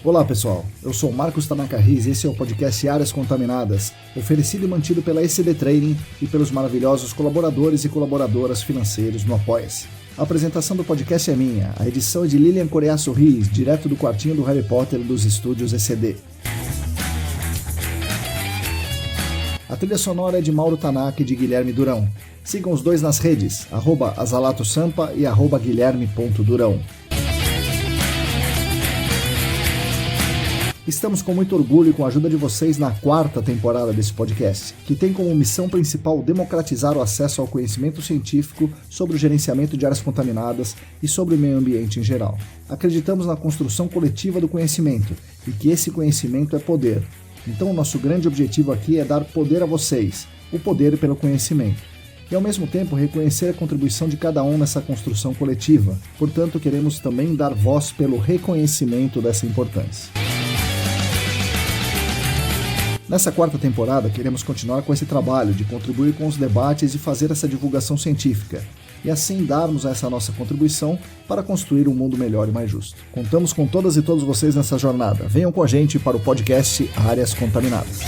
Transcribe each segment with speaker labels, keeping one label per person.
Speaker 1: Olá pessoal, eu sou Marcos Tanaka Riz e esse é o podcast Áreas Contaminadas, oferecido e mantido pela ECD Training e pelos maravilhosos colaboradores e colaboradoras financeiros no Apoia-se. A apresentação do podcast é minha, a edição é de Lilian Coreaço Riz, direto do quartinho do Harry Potter dos estúdios ECD. A trilha sonora é de Mauro Tanaka e de Guilherme Durão. Sigam os dois nas redes, @azalatosampa e @guilherme.durão. Estamos com muito orgulho e com a ajuda de vocês na 4ª temporada desse podcast, que tem como missão principal democratizar o acesso ao conhecimento científico sobre o gerenciamento de áreas contaminadas e sobre o meio ambiente em geral. Acreditamos na construção coletiva do conhecimento e que esse conhecimento é poder. Então o nosso grande objetivo aqui é dar poder a vocês, o poder pelo conhecimento. E ao mesmo tempo reconhecer a contribuição de cada um nessa construção coletiva. Portanto, queremos também dar voz pelo reconhecimento dessa importância. Nessa 4ª temporada, queremos continuar com esse trabalho de contribuir com os debates e fazer essa divulgação científica, e assim darmos essa nossa contribuição para construir um mundo melhor e mais justo. Contamos com todas e todos vocês nessa jornada. Venham com a gente para o podcast Áreas Contaminadas.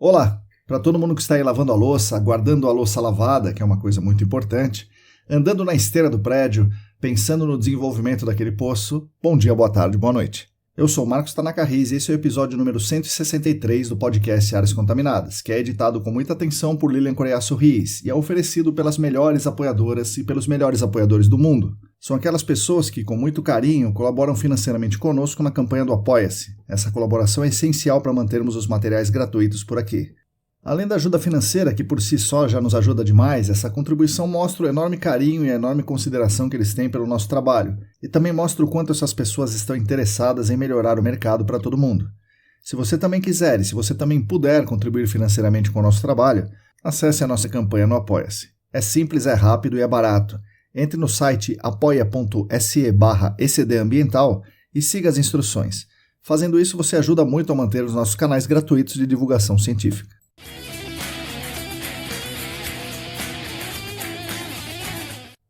Speaker 1: Olá, para todo mundo que está aí lavando a louça, guardando a louça lavada, que é uma coisa muito importante, andando na esteira do prédio, pensando no desenvolvimento daquele poço, bom dia, boa tarde, boa noite. Eu sou Marcos Tanaka Riz e esse é o episódio número 163 do podcast Áreas Contaminadas, que é editado com muita atenção por Lilian Coreaço Riz e é oferecido pelas melhores apoiadoras e pelos melhores apoiadores do mundo. São aquelas pessoas que, com muito carinho, colaboram financeiramente conosco na campanha do Apoia-se. Essa colaboração é essencial para mantermos os materiais gratuitos por aqui. Além da ajuda financeira, que por si só já nos ajuda demais, essa contribuição mostra o enorme carinho e a enorme consideração que eles têm pelo nosso trabalho, e também mostra o quanto essas pessoas estão interessadas em melhorar o mercado para todo mundo. Se você também quiser e se você também puder contribuir financeiramente com o nosso trabalho, acesse a nossa campanha no Apoia-se. É simples, é rápido e é barato. Entre no site apoia.se/ecdambiental e siga as instruções. Fazendo isso, você ajuda muito a manter os nossos canais gratuitos de divulgação científica.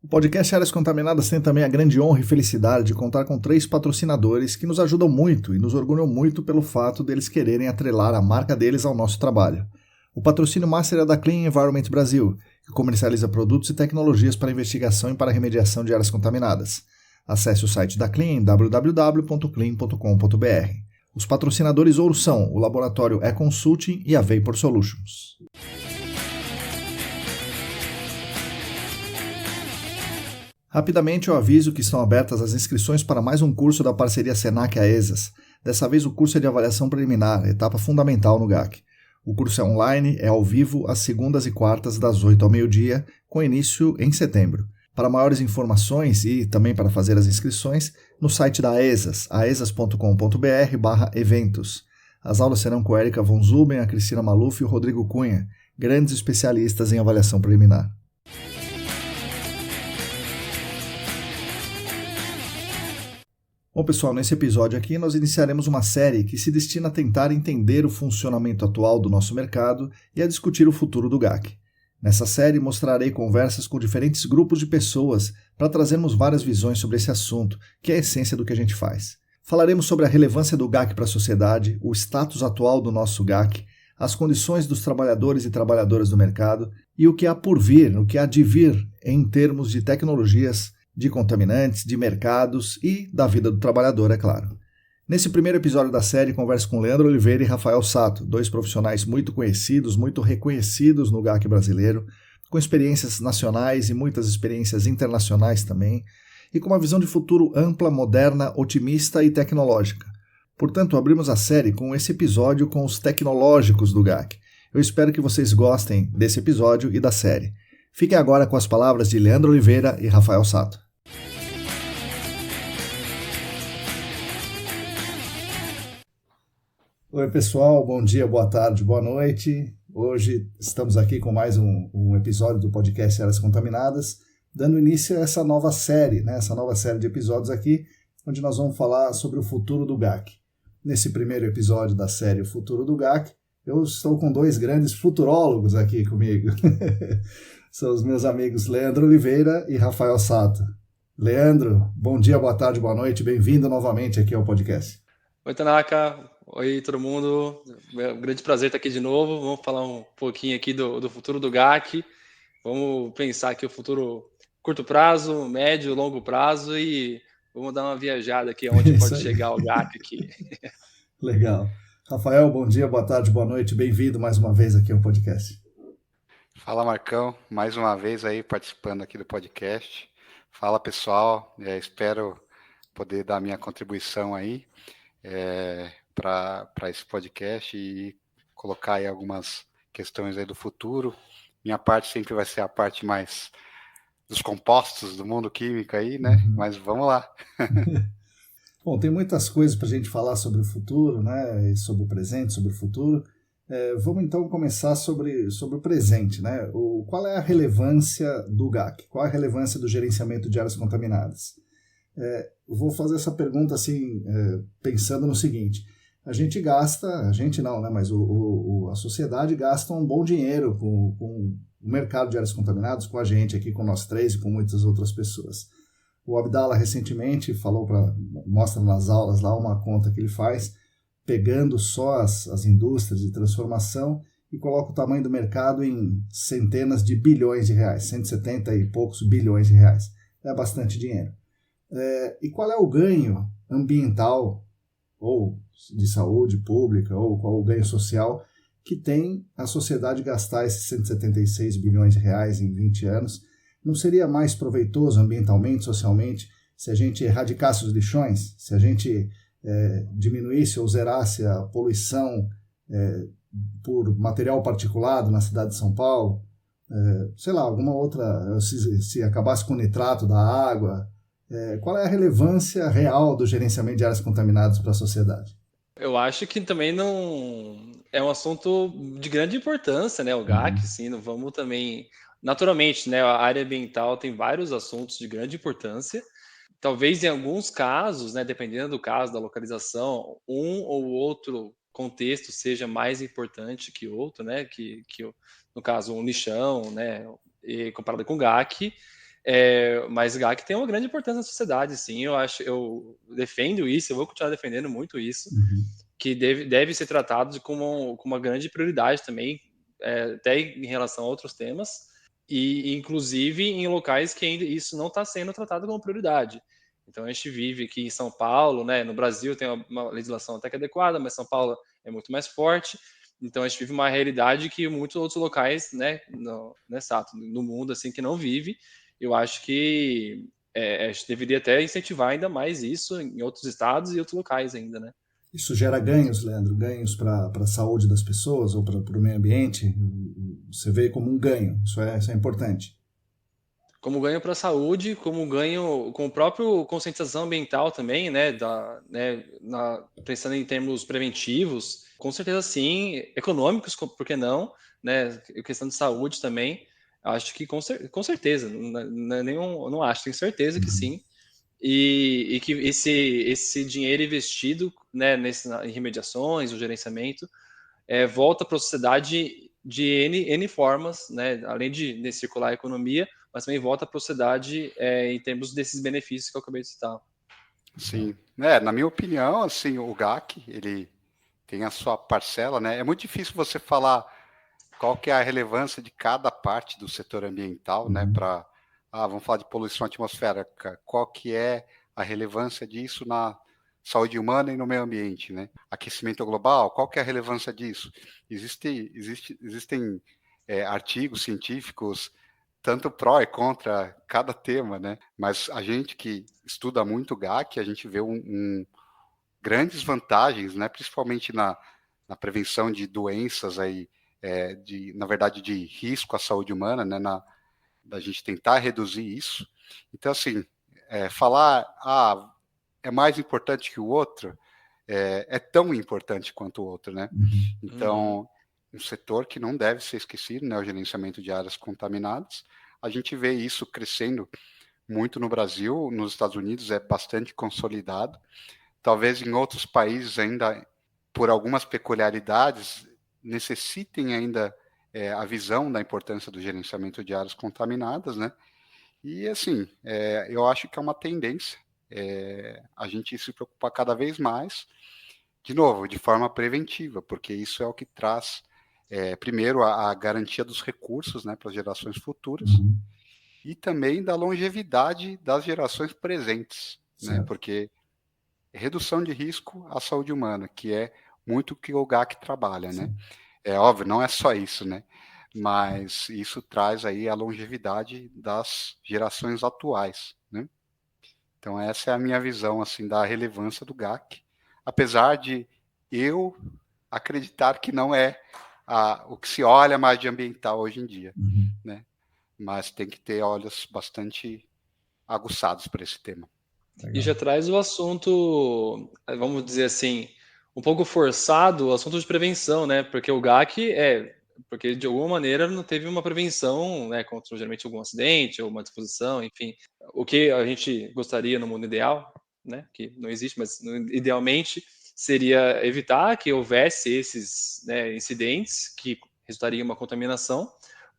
Speaker 1: O podcast Áreas Contaminadas tem também a grande honra e felicidade de contar com 3 patrocinadores que nos ajudam muito e nos orgulham muito pelo fato deles quererem atrelar a marca deles ao nosso trabalho. O patrocínio master é da Clean Environment Brasil, que comercializa produtos e tecnologias para investigação e para remediação de áreas contaminadas. Acesse o site da Clean em www.clean.com.br. Os patrocinadores ouro são o Laboratório E-Consulting e a Vapor Solutions. Rapidamente eu aviso que estão abertas as inscrições para mais um curso da parceria Senac-AESAS. Dessa vez o curso é de avaliação preliminar, etapa fundamental no GAC. O curso é online, é ao vivo, às segundas e quartas, das 8 ao meio-dia, com início em setembro. Para maiores informações e também para fazer as inscrições, no site da AESAS, aesas.com.br/eventos. As aulas serão com a Erika von Zuben, a Cristina Maluf e o Rodrigo Cunha, grandes especialistas em avaliação preliminar. Bom pessoal, nesse episódio aqui nós iniciaremos uma série que se destina a tentar entender o funcionamento atual do nosso mercado e a discutir o futuro do GAC. Nessa série mostrarei conversas com diferentes grupos de pessoas para trazermos várias visões sobre esse assunto, que é a essência do que a gente faz. Falaremos sobre a relevância do GAC para a sociedade, o status atual do nosso GAC, as condições dos trabalhadores e trabalhadoras do mercado e o que há por vir, o que há de vir em termos de tecnologias, de contaminantes, de mercados e da vida do trabalhador, é claro. Nesse primeiro episódio da série, converso com Leandro Oliveira e Rafael Sato, 2 profissionais muito conhecidos, muito reconhecidos no GAC brasileiro, com experiências nacionais e muitas experiências internacionais também, e com uma visão de futuro ampla, moderna, otimista e tecnológica. Portanto, abrimos a série com esse episódio com os tecnológicos do GAC. Eu espero que vocês gostem desse episódio e da série. Fiquem agora com as palavras de Leandro Oliveira e Rafael Sato. Oi pessoal, bom dia, boa tarde, boa noite. Hoje estamos aqui com mais um episódio do podcast Áreas Contaminadas, dando início a essa nova série, essa nova série de episódios aqui, onde nós vamos falar sobre o futuro do GAC. Nesse primeiro episódio da série O Futuro do GAC, eu estou com dois grandes futurólogos aqui comigo. São os meus amigos Leandro Oliveira e Rafael Sato. Leandro, bom dia, boa tarde, boa noite, bem-vindo novamente aqui ao podcast.
Speaker 2: Oi, Tanaka. Oi, todo mundo. É um grande prazer estar aqui de novo. Vamos falar um pouquinho aqui do futuro do GAC. Vamos pensar aqui o futuro curto prazo, médio, longo prazo e vamos dar uma viajada aqui onde pode chegar o GAC aqui.
Speaker 1: Legal. Rafael, bom dia, boa tarde, boa noite, bem-vindo mais uma vez aqui ao podcast.
Speaker 3: Fala, Marcão, mais uma vez aí participando aqui do podcast. Fala, pessoal, espero poder dar minha contribuição aí para esse podcast e colocar aí algumas questões aí do futuro. Minha parte sempre vai ser a parte mais dos compostos do mundo químico aí, né? Mas vamos lá.
Speaker 1: Bom, tem muitas coisas para a gente falar sobre o futuro, né? Sobre o presente, sobre o futuro. Vamos então começar sobre o presente, né? Qual é a relevância do GAC? Qual é a relevância do gerenciamento de áreas contaminadas? Vou fazer essa pergunta assim, pensando no seguinte: a gente não, né? Mas a sociedade gasta um bom dinheiro com o mercado de áreas contaminadas, com a gente aqui, com nós três e com muitas outras pessoas. O Abdala recentemente mostra nas aulas lá uma conta que ele faz, pegando só as indústrias de transformação e coloca o tamanho do mercado em centenas de bilhões de reais, 170 e poucos bilhões de reais. É bastante dinheiro. E qual é o ganho ambiental, ou de saúde pública, ou qual é o ganho social que tem a sociedade gastar esses 176 bilhões de reais em 20 anos? Não seria mais proveitoso ambientalmente, socialmente, se a gente erradicasse os lixões, se a gente diminuísse ou zerasse a poluição por material particulado na cidade de São Paulo, sei lá, alguma outra, se acabasse com o nitrato da água? Qual é a relevância real do gerenciamento de áreas contaminadas para a sociedade?
Speaker 2: Eu acho que também não é um assunto de grande importância, né? O GAC, sim, não vamos também. Naturalmente, né? A área ambiental tem vários assuntos de grande importância. Talvez em alguns casos, né, dependendo do caso, da localização, um ou outro contexto seja mais importante que outro, né, no caso, um lixão, né, comparado com o GAC, mas o GAC tem uma grande importância na sociedade, sim, eu defendo isso, eu vou continuar defendendo muito isso, que deve ser tratado como uma grande prioridade também, até em relação a outros temas, e inclusive em locais que ainda isso não está sendo tratado como prioridade. Então a gente vive aqui em São Paulo, né? No Brasil tem uma legislação até que adequada, mas São Paulo é muito mais forte. Então a gente vive uma realidade que muitos outros locais, né, no mundo assim que não vive. Eu acho que a gente deveria até incentivar ainda mais isso em outros estados e outros locais ainda, né?
Speaker 1: Isso gera ganhos, Leandro? Ganhos para a saúde das pessoas ou para o meio ambiente? Você vê como um ganho, isso é importante.
Speaker 2: Como ganho para a saúde, como ganho com o próprio conscientização ambiental também, né, pensando em termos preventivos, com certeza sim, econômicos, por que não, né, questão de saúde também, acho que com certeza, não acho, tenho certeza que sim, e que esse dinheiro investido, né, em remediações, o gerenciamento, volta para a sociedade de N formas, né? Além de circular a economia, mas também volta para a sociedade em termos desses benefícios que eu acabei de citar.
Speaker 3: Sim, na minha opinião, assim, o GAC, ele tem a sua parcela, né? É muito difícil você falar qual que é a relevância de cada parte do setor ambiental, né? Vamos falar de poluição atmosférica, qual que é a relevância disso na saúde humana e no meio ambiente, né? Aquecimento global, qual que é a relevância disso? Existem artigos científicos tanto pró e contra cada tema, né? Mas a gente que estuda muito GAC, a gente vê grandes vantagens, né? Principalmente na prevenção de doenças aí, na verdade, de risco à saúde humana, né? Da gente tentar reduzir isso. Então, assim, falar é mais importante que o outro é tão importante quanto o outro, né? Então, um setor que não deve ser esquecido, né? O gerenciamento de áreas contaminadas. A gente vê isso crescendo muito no Brasil, nos Estados Unidos é bastante consolidado, talvez em outros países ainda, por algumas peculiaridades, necessitem ainda a visão da importância do gerenciamento de áreas contaminadas, né? E assim, eu acho que é uma tendência a gente se preocupar cada vez mais, de novo, de forma preventiva, porque isso é o que traz, primeiro, a garantia dos recursos, né, para as gerações futuras, e também da longevidade das gerações presentes, né? Porque redução de risco à saúde humana, que é muito o que o GAC trabalha, né? É óbvio, não é só isso, né? Mas isso traz aí a longevidade das gerações atuais, né? Então essa é a minha visão assim da relevância do GAC, apesar de eu acreditar que não é o que se olha mais de ambiental hoje em dia, né? Mas tem que ter olhos bastante aguçados para esse tema.
Speaker 2: Legal. E já traz o assunto, vamos dizer assim, um pouco forçado, o assunto de prevenção, né? Porque o GAC porque de alguma maneira não teve uma prevenção, né, contra geralmente algum acidente ou uma disposição, enfim. O que a gente gostaria no mundo ideal, né, que não existe, mas idealmente seria evitar que houvesse esses, né, incidentes que resultariam em uma contaminação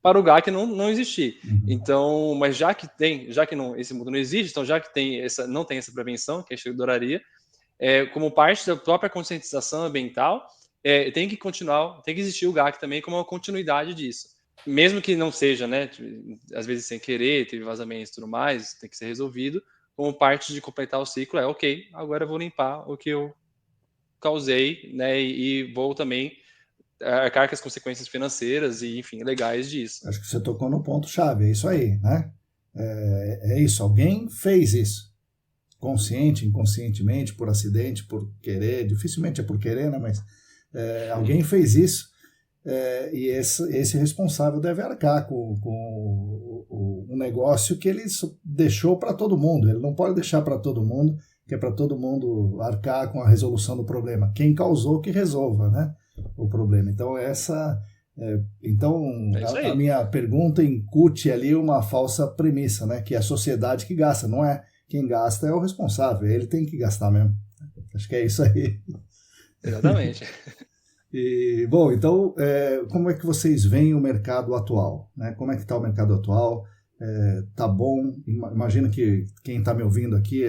Speaker 2: para o GAC não existir. Então, mas já que não, esse mundo não existe, então já que não tem essa prevenção, que a gente adoraria, como parte da própria conscientização ambiental, tem que existir o GAC também como uma continuidade disso. Mesmo que não seja, né, às vezes sem querer, teve vazamentos e tudo mais, tem que ser resolvido, como parte de completar o ciclo, ok, agora eu vou limpar o que eu causei, né, e vou também arcar com as consequências financeiras e, enfim, legais disso.
Speaker 1: Acho que você tocou no ponto-chave, é isso aí, né? É isso, alguém fez isso. Consciente, inconscientemente, por acidente, por querer, dificilmente é por querer, né? Mas alguém fez isso e esse responsável deve arcar com o negócio que ele deixou para todo mundo. Ele não pode deixar para todo mundo, que é para todo mundo arcar com a resolução do problema. Quem causou que resolva, né, o problema. Então a minha pergunta incute ali uma falsa premissa, né, que é a sociedade que gasta, não é? Quem gasta é o responsável, ele tem que gastar mesmo. Acho que é isso aí.
Speaker 2: Exatamente.
Speaker 1: E, bom, então, como é que vocês veem o mercado atual? Né? Como é que está o mercado atual? Tá bom? Imagino que quem está me ouvindo aqui,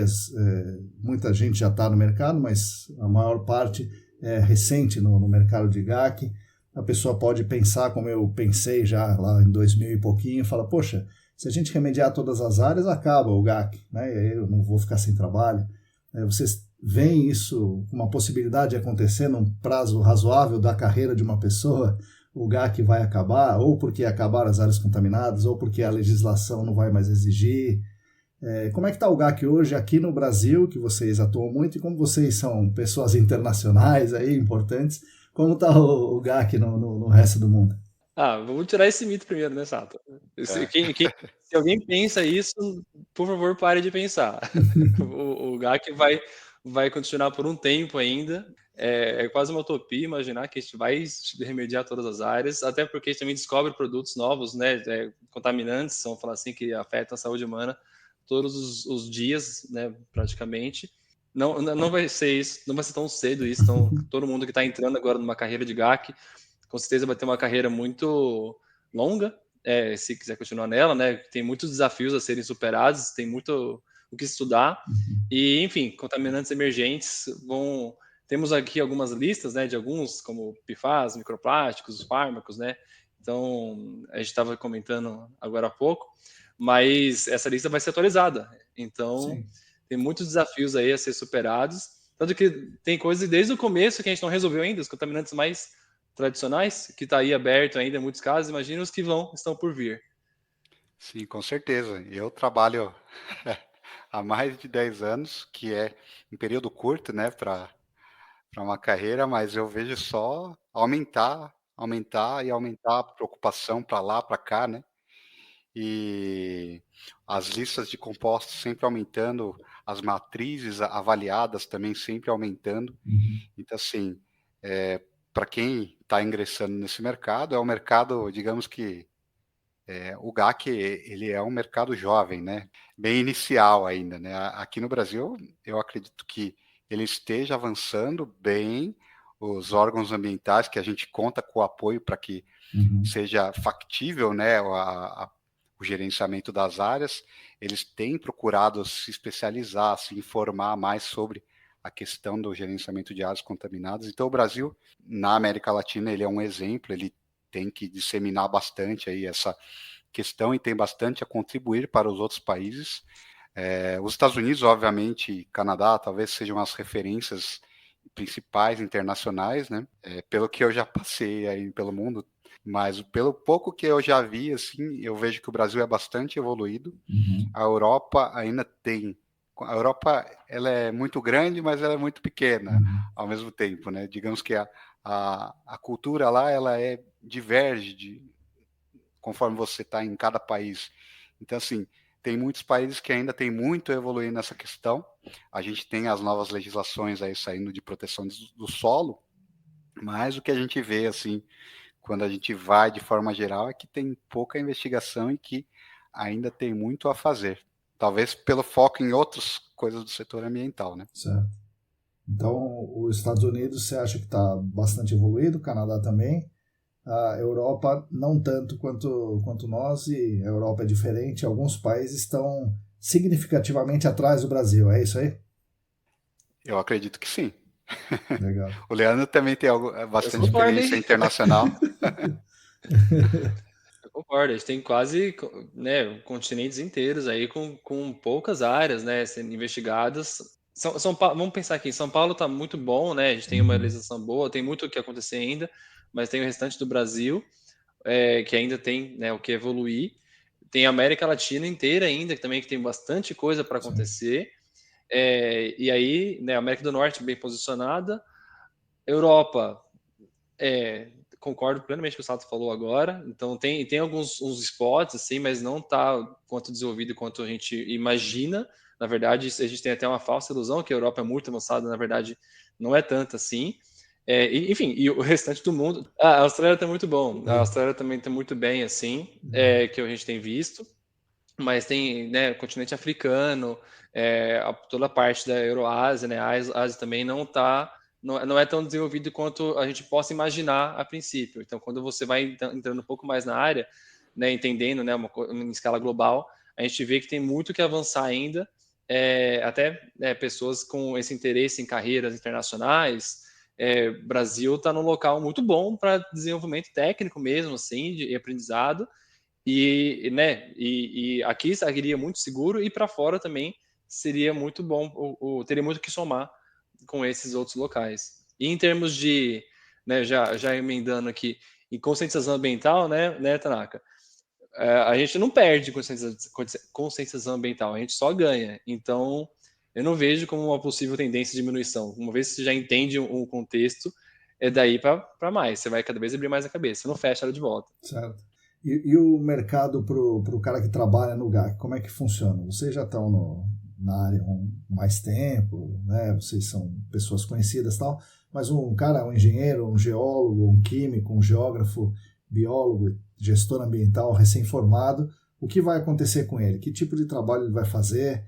Speaker 1: muita gente já está no mercado, mas a maior parte é recente no mercado de GAC. A pessoa pode pensar como eu pensei já lá em 2000 e pouquinho, fala, poxa, se a gente remediar todas as áreas, acaba o GAC, né? Eu não vou ficar sem trabalho. Vocês veem isso, uma possibilidade de acontecer num prazo razoável da carreira de uma pessoa? O GAC vai acabar, ou porque acabaram as áreas contaminadas, ou porque a legislação não vai mais exigir. Como é que está o GAC hoje aqui no Brasil, que vocês atuam muito, e como vocês são pessoas internacionais aí, importantes, como está o GAC no resto do mundo?
Speaker 2: Vamos tirar esse mito primeiro, né, Sato? Se alguém pensa isso, por favor, pare de pensar. O GAC vai continuar por um tempo ainda. É quase uma utopia imaginar que a gente vai remediar todas as áreas, até porque a gente também descobre produtos novos, né, contaminantes, vamos falar assim, que afetam a saúde humana todos os dias, né, praticamente. Não vai ser isso, não vai ser tão cedo isso. Então, todo mundo que está entrando agora numa carreira de GAC, com certeza vai ter uma carreira muito longa, se quiser continuar nela, né? Tem muitos desafios a serem superados, tem muito o que estudar. E, enfim, contaminantes emergentes temos aqui algumas listas, né, de alguns, como PFAS, microplásticos, fármacos, né? Então, a gente estava comentando agora há pouco, mas essa lista vai ser atualizada. Então, sim, tem muitos desafios aí a ser superados. Tanto que tem coisas desde o começo que a gente não resolveu ainda, os contaminantes mais tradicionais, que está aí aberto ainda em muitos casos, imagina os que estão por vir.
Speaker 3: Sim, com certeza. Eu trabalho há mais de 10 anos, que é um período curto, né, para uma carreira, mas eu vejo só aumentar e aumentar a preocupação para lá, para cá, né? E as listas de compostos sempre aumentando, as matrizes avaliadas também sempre aumentando. Então, assim, para quem está ingressando nesse mercado, é um mercado, digamos que o GAC, ele é um mercado jovem, né? Bem inicial ainda, né? Aqui no Brasil, eu acredito que ele esteja avançando bem, os órgãos ambientais, que a gente conta com o apoio para que seja factível, né, o gerenciamento das áreas, eles têm procurado se especializar, se informar mais sobre a questão do gerenciamento de áreas contaminadas. Então, o Brasil, na América Latina, ele é um exemplo, ele tem que disseminar bastante aí essa questão e tem bastante a contribuir para os outros países. Os Estados Unidos, obviamente, Canadá, talvez sejam as referências principais internacionais, né? Pelo que eu já passei aí pelo mundo, mas pelo pouco que eu já vi, assim, eu vejo que o Brasil é bastante evoluído. A Europa ainda tem. A Europa, ela é muito grande, mas ela é muito pequena ao mesmo tempo, né? Digamos que a cultura lá, ela diverge conforme você está em cada país. Então, assim, tem muitos países que ainda tem muito a evoluir nessa questão. A gente tem as novas legislações aí saindo de proteção do solo, mas o que a gente vê, assim, quando a gente vai de forma geral, é que tem pouca investigação e que ainda tem muito a fazer. Talvez pelo foco em outras coisas do setor ambiental, né?
Speaker 1: Certo. Então, os Estados Unidos você acha que está bastante evoluído, o Canadá também. A Europa não tanto quanto nós, e a Europa é diferente. Alguns países estão significativamente atrás do Brasil, é isso aí?
Speaker 3: Eu acredito que sim.
Speaker 1: Legal.
Speaker 3: O Leandro também tem bastante experiência internacional.
Speaker 2: Eu concordo, a gente tem quase, né, continentes inteiros aí com poucas áreas, né, sendo investigadas. Vamos pensar aqui, São Paulo está muito bom, né, a gente tem uma legislação boa, tem muito o que acontecer ainda, mas tem o restante do Brasil, que ainda tem, né, o que evoluir. Tem a América Latina inteira ainda, que também tem bastante coisa para acontecer. E aí, né, a América do Norte bem posicionada, Europa, concordo plenamente com o que o Sato falou agora. Então tem alguns uns spots assim, mas não está quanto desenvolvido quanto a gente imagina. Na verdade, a gente tem até uma falsa ilusão que a Europa é muito avançada, na verdade não é tanto assim. Enfim, e o restante do mundo. A Austrália está muito bom. A Austrália também está muito bem assim, que a gente tem visto. Mas tem, né, o continente africano, toda a parte da Euroásia, né, a Ásia também não é tão desenvolvido quanto a gente possa imaginar a princípio. Então, quando você vai entrando um pouco mais na área, né, entendendo, né, em escala global, a gente vê que tem muito que avançar ainda, até pessoas com esse interesse em carreiras internacionais. Brasil está num local muito bom para desenvolvimento técnico mesmo, assim, de aprendizado, e aqui seria muito seguro, e para fora também seria muito bom, teria muito que somar com esses outros locais. E em termos de, né, já emendando aqui, em conscientização ambiental, né, Tanaka? A gente não perde conscientização ambiental, a gente só ganha. Então, eu não vejo como uma possível tendência de diminuição. Uma vez que você já entende o contexto, é daí para mais. Você vai cada vez abrir mais a cabeça, você não fecha ela de volta.
Speaker 1: Certo. E o mercado para o cara que trabalha no GAC, como é que funciona? Vocês já estão na área há mais tempo, né? Vocês são pessoas conhecidas e tal, mas um cara, um engenheiro, um geólogo, um químico, um geógrafo, biólogo, gestor ambiental, recém-formado, o que vai acontecer com ele? Que tipo de trabalho ele vai fazer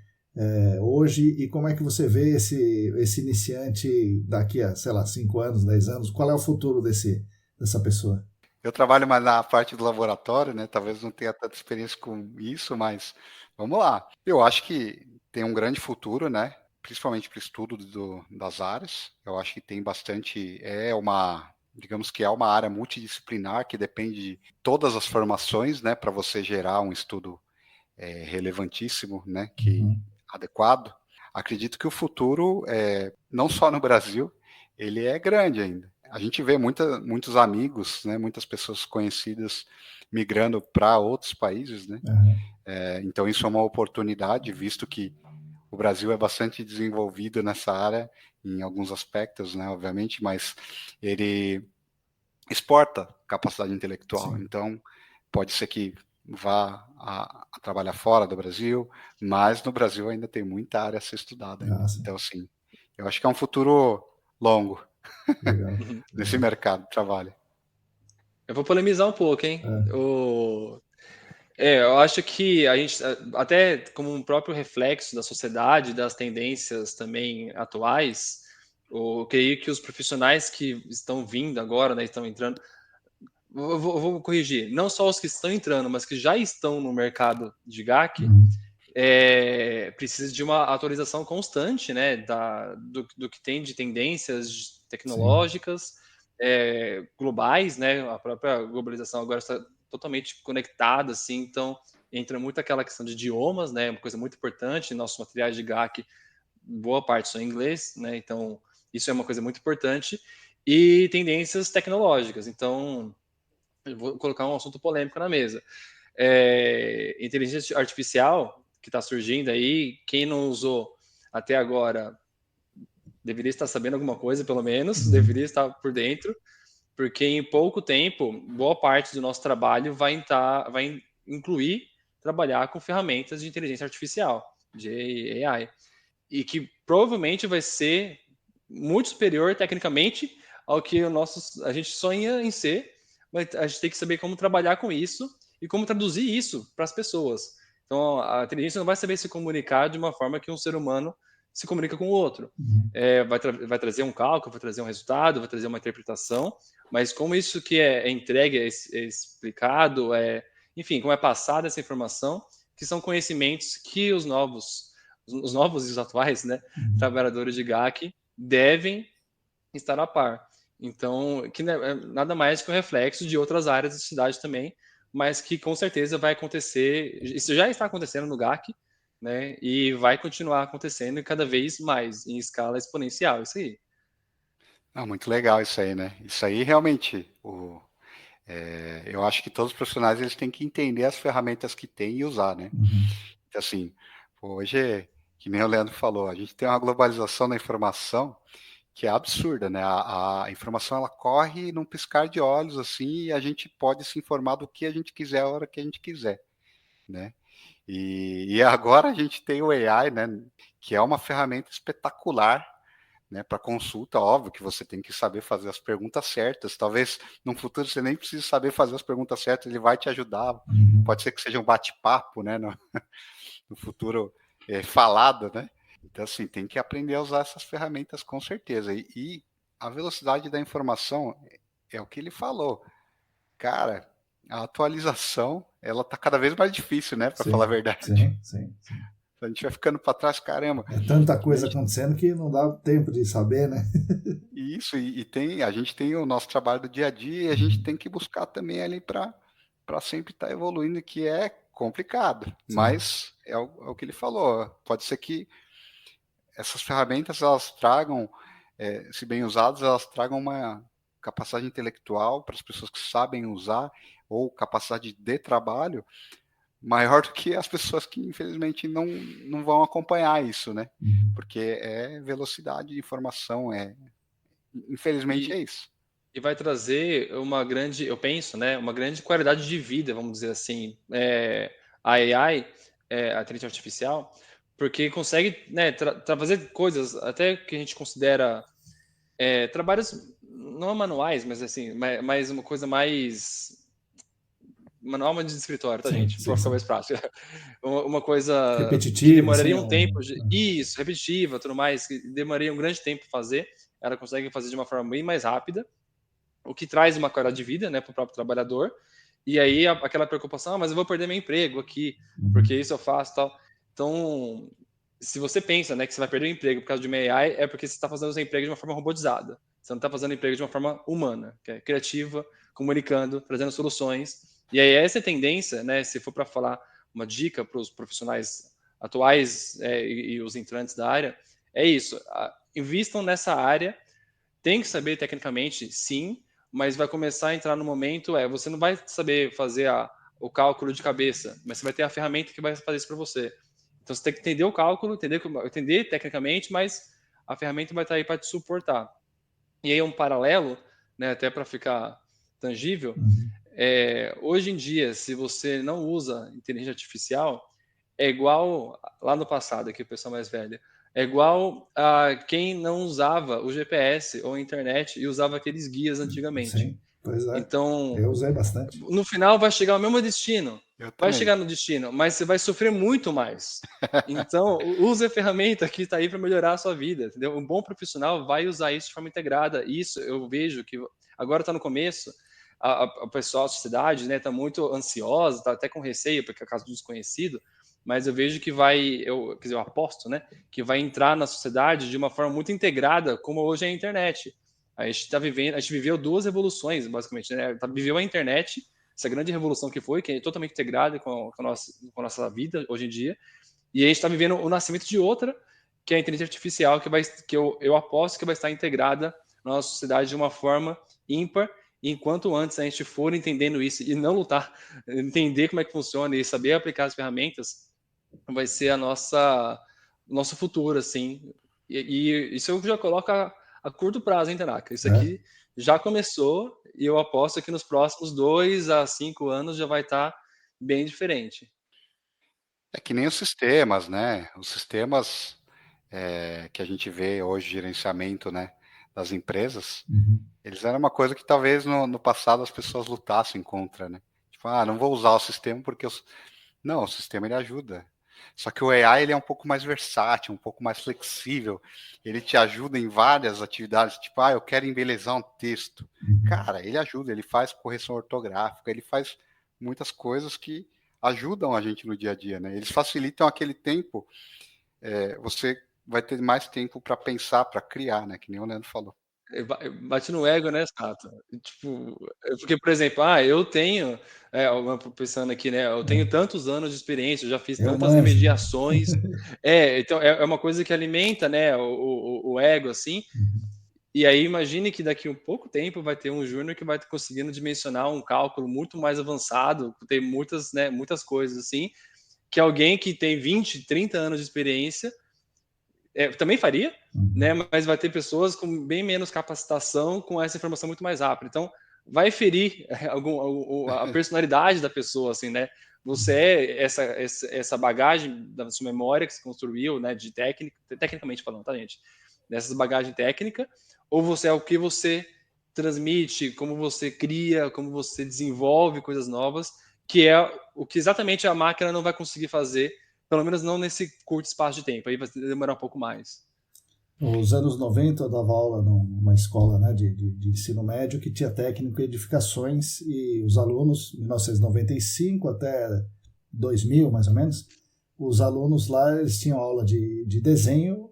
Speaker 1: hoje, e como é que você vê esse iniciante daqui a, sei lá, 5 anos, 10 anos? Qual é o futuro dessa pessoa?
Speaker 3: Eu trabalho mais na parte do laboratório, né? Talvez não tenha tanta experiência com isso, mas vamos lá. Eu acho que tem um grande futuro, né? Principalmente para o estudo das áreas. Eu acho que tem bastante. Digamos que é uma área multidisciplinar que depende de todas as formações, né? Para você gerar um estudo relevantíssimo, né? Adequado. Acredito que o futuro, não só no Brasil, ele é grande ainda. A gente vê muitos amigos, né, muitas pessoas conhecidas migrando para outros países, né? Então isso é uma oportunidade, visto que o Brasil é bastante desenvolvido nessa área, em alguns aspectos, né, obviamente, mas ele exporta capacidade intelectual. Sim. Então pode ser que vá a trabalhar fora do Brasil, mas no Brasil ainda tem muita área a ser estudada. Então, assim, eu acho que é um futuro longo.
Speaker 1: Legal.
Speaker 3: Nesse mercado de trabalho.
Speaker 2: Eu vou polemizar um pouco, hein? Eu acho que a gente, até como um próprio reflexo da sociedade, das tendências também atuais, eu creio que os profissionais que estão vindo agora, né, estão entrando, vou corrigir, não só os que estão entrando, mas que já estão no mercado de GAC, precisa de uma atualização constante, né, do que tem de tendências tecnológicas, globais, né, a própria globalização agora está totalmente conectada, assim, então entra muito aquela questão de idiomas, né, uma coisa muito importante, nossos materiais de GAC, boa parte são em inglês, né, então isso é uma coisa muito importante, e tendências tecnológicas, então eu vou colocar um assunto polêmico na mesa. Inteligência artificial que está surgindo aí, quem não usou até agora deveria estar sabendo alguma coisa, pelo menos, deveria estar por dentro, porque em pouco tempo, boa parte do nosso trabalho vai incluir trabalhar com ferramentas de inteligência artificial, de AI, e que provavelmente vai ser muito superior tecnicamente ao que a gente sonha em ser, mas a gente tem que saber como trabalhar com isso e como traduzir isso para as pessoas. Então, a inteligência não vai saber se comunicar de uma forma que um ser humano se comunica com o outro. Vai trazer um cálculo, vai trazer um resultado, vai trazer uma interpretação, mas como isso que é entregue, é explicado, enfim, como é passada essa informação, que são conhecimentos que os novos e os atuais, né, trabalhadores de GAC devem estar a par. Então, que é nada mais que um reflexo de outras áreas da cidade também, mas que com certeza vai acontecer, isso já está acontecendo no GAC, né, e vai continuar acontecendo cada vez mais, em escala exponencial, isso aí.
Speaker 3: Muito legal isso aí, né? Isso aí realmente, eu acho que todos os profissionais eles têm que entender as ferramentas que têm e usar, né? Então, assim, hoje, que nem o Leandro falou, a gente tem uma globalização da informação que é absurda, né? A informação ela corre num piscar de olhos, assim, e a gente pode se informar do que a gente quiser a hora que a gente quiser, né? E agora a gente tem o AI, né? Que é uma ferramenta espetacular, né, para consulta. Óbvio que você tem que saber fazer as perguntas certas. Talvez no futuro você nem precise saber fazer as perguntas certas, ele vai te ajudar. Pode ser que seja um bate-papo, né, no futuro falado, né? Então, assim, tem que aprender a usar essas ferramentas com certeza. E a velocidade da informação é o que ele falou. Cara, a atualização, ela tá cada vez mais difícil, né, para falar a verdade.
Speaker 1: Sim.
Speaker 3: A gente vai ficando para trás, caramba.
Speaker 1: É tanta coisa acontecendo que não dá tempo de saber, né?
Speaker 3: Isso, a gente tem o nosso trabalho do dia a dia e a gente tem que buscar também ali para sempre estar evoluindo, que é complicado. Sim. Mas é o que ele falou. Pode ser que essas ferramentas elas tragam, se bem usadas, elas tragam uma capacidade intelectual para as pessoas que sabem usar ou capacidade de trabalho maior do que as pessoas que infelizmente não vão acompanhar isso, né? Porque é velocidade de informação, infelizmente é isso.
Speaker 2: E vai trazer eu penso, né, uma grande qualidade de vida, vamos dizer assim, a AI, a inteligência artificial, porque consegue, né, fazer coisas até que a gente considera trabalhos não manuais, mas assim, mais uma coisa mais manual, mas de escritório, tá, gente? Para ficar mais prático. Uma coisa
Speaker 1: repetitiva,
Speaker 2: que demoraria
Speaker 1: assim,
Speaker 2: um tempo, isso, repetitiva, tudo mais, que demoraria um grande tempo para fazer, ela consegue fazer de uma forma bem mais rápida, o que traz uma qualidade de vida, né, para o próprio trabalhador. E aí aquela preocupação, mas eu vou perder meu emprego aqui, porque isso eu faço, tal. Então, se você pensa, né, que você vai perder o emprego por causa de uma AI, é porque você está fazendo o seu emprego de uma forma robotizada. Você não está fazendo o emprego de uma forma humana, que é criativa, comunicando, trazendo soluções. E aí essa tendência, né, se for para falar uma dica para os profissionais atuais e os entrantes da área, é isso. Invistam nessa área. Tem que saber tecnicamente, sim, mas vai começar a entrar no momento, você não vai saber fazer o cálculo de cabeça, mas você vai ter a ferramenta que vai fazer isso para você. Então você tem que entender o cálculo, entender tecnicamente, mas a ferramenta vai estar aí para te suportar. E aí um paralelo, né, até para ficar tangível, hoje em dia, se você não usa inteligência artificial, é igual lá no passado, aqui o pessoal mais velho, é igual a quem não usava o GPS ou a internet e usava aqueles guias antigamente.
Speaker 1: Sim, pois é.
Speaker 2: Então,
Speaker 1: eu usei bastante.
Speaker 2: No final vai chegar ao mesmo destino,
Speaker 3: Eu
Speaker 2: vai
Speaker 3: também.
Speaker 2: chegar no destino, mas você vai sofrer muito mais. Então, use a ferramenta que está aí para melhorar a sua vida, entendeu? Um bom profissional vai usar isso de forma integrada. Isso eu vejo que agora está no começo, a pessoal, a sociedade, né, está muito ansiosa, está até com receio, porque é caso do desconhecido, mas eu vejo que quer dizer, eu aposto, né, que vai entrar na sociedade de uma forma muito integrada, como hoje é a internet. A gente está vivendo, a gente viveu duas revoluções, basicamente, né? Viveu a internet, essa grande revolução que é totalmente integrada com a nossa vida hoje em dia, e a gente está vivendo o nascimento de outra, que é a inteligência artificial, que eu aposto que vai estar integrada na nossa sociedade de uma forma ímpar, e enquanto antes a gente for entendendo isso e não lutar, entender como é que funciona e saber aplicar as ferramentas, vai ser o nosso futuro, assim. E isso eu já coloco a curto prazo, hein, Tanaka? Isso
Speaker 1: É.
Speaker 2: aqui já começou e eu aposto que nos próximos 2 a 5 anos já vai estar bem diferente.
Speaker 3: É que nem os sistemas, né? Os sistemas que a gente vê hoje, gerenciamento, né, das empresas,
Speaker 1: Uhum.
Speaker 3: eles eram uma coisa que talvez no passado as pessoas lutassem contra, né? Tipo, não vou usar o sistema porque não, o sistema ele ajuda. Só que o AI ele é um pouco mais versátil, um pouco mais flexível. Ele te ajuda em várias atividades, tipo, eu quero embelezar um texto.
Speaker 1: Uhum.
Speaker 3: Cara, ele ajuda, ele faz correção ortográfica, ele faz muitas coisas que ajudam a gente no dia a dia, né? Eles facilitam aquele tempo, você vai ter mais tempo para pensar, para criar, né? Que nem o Leandro falou.
Speaker 2: Bate no ego, né, Sato? Tipo, porque, por exemplo, eu tenho, pensando aqui, né, eu tenho tantos anos de experiência, eu já fiz
Speaker 1: Eu
Speaker 2: tantas
Speaker 1: manjo.
Speaker 2: remediações. Então é uma coisa que alimenta, né, o ego, assim.
Speaker 1: Uhum.
Speaker 2: E aí imagine que daqui a um pouco tempo vai ter um júnior que vai estar conseguindo dimensionar um cálculo muito mais avançado, tem muitas, né, muitas coisas assim, que alguém que tem 20, 30 anos de experiência também faria, né?
Speaker 1: Uhum.
Speaker 2: Mas vai ter pessoas com bem menos capacitação com essa informação muito mais rápida. Então, vai ferir a personalidade da pessoa, assim, né? Você é essa bagagem da sua memória que se construiu, né? De técnica, tecnicamente falando, tá, gente? Dessa bagagem técnica, ou você é o que você transmite, como você cria, como você desenvolve coisas novas, que é o que exatamente a máquina não vai conseguir fazer, pelo menos não nesse curto espaço de tempo, aí vai demorar um pouco mais.
Speaker 1: Nos anos 90 eu dava aula numa escola, né, de ensino médio que tinha técnico em edificações e os alunos, 1995 até 2000 mais ou menos, os alunos lá eles tinham aula de desenho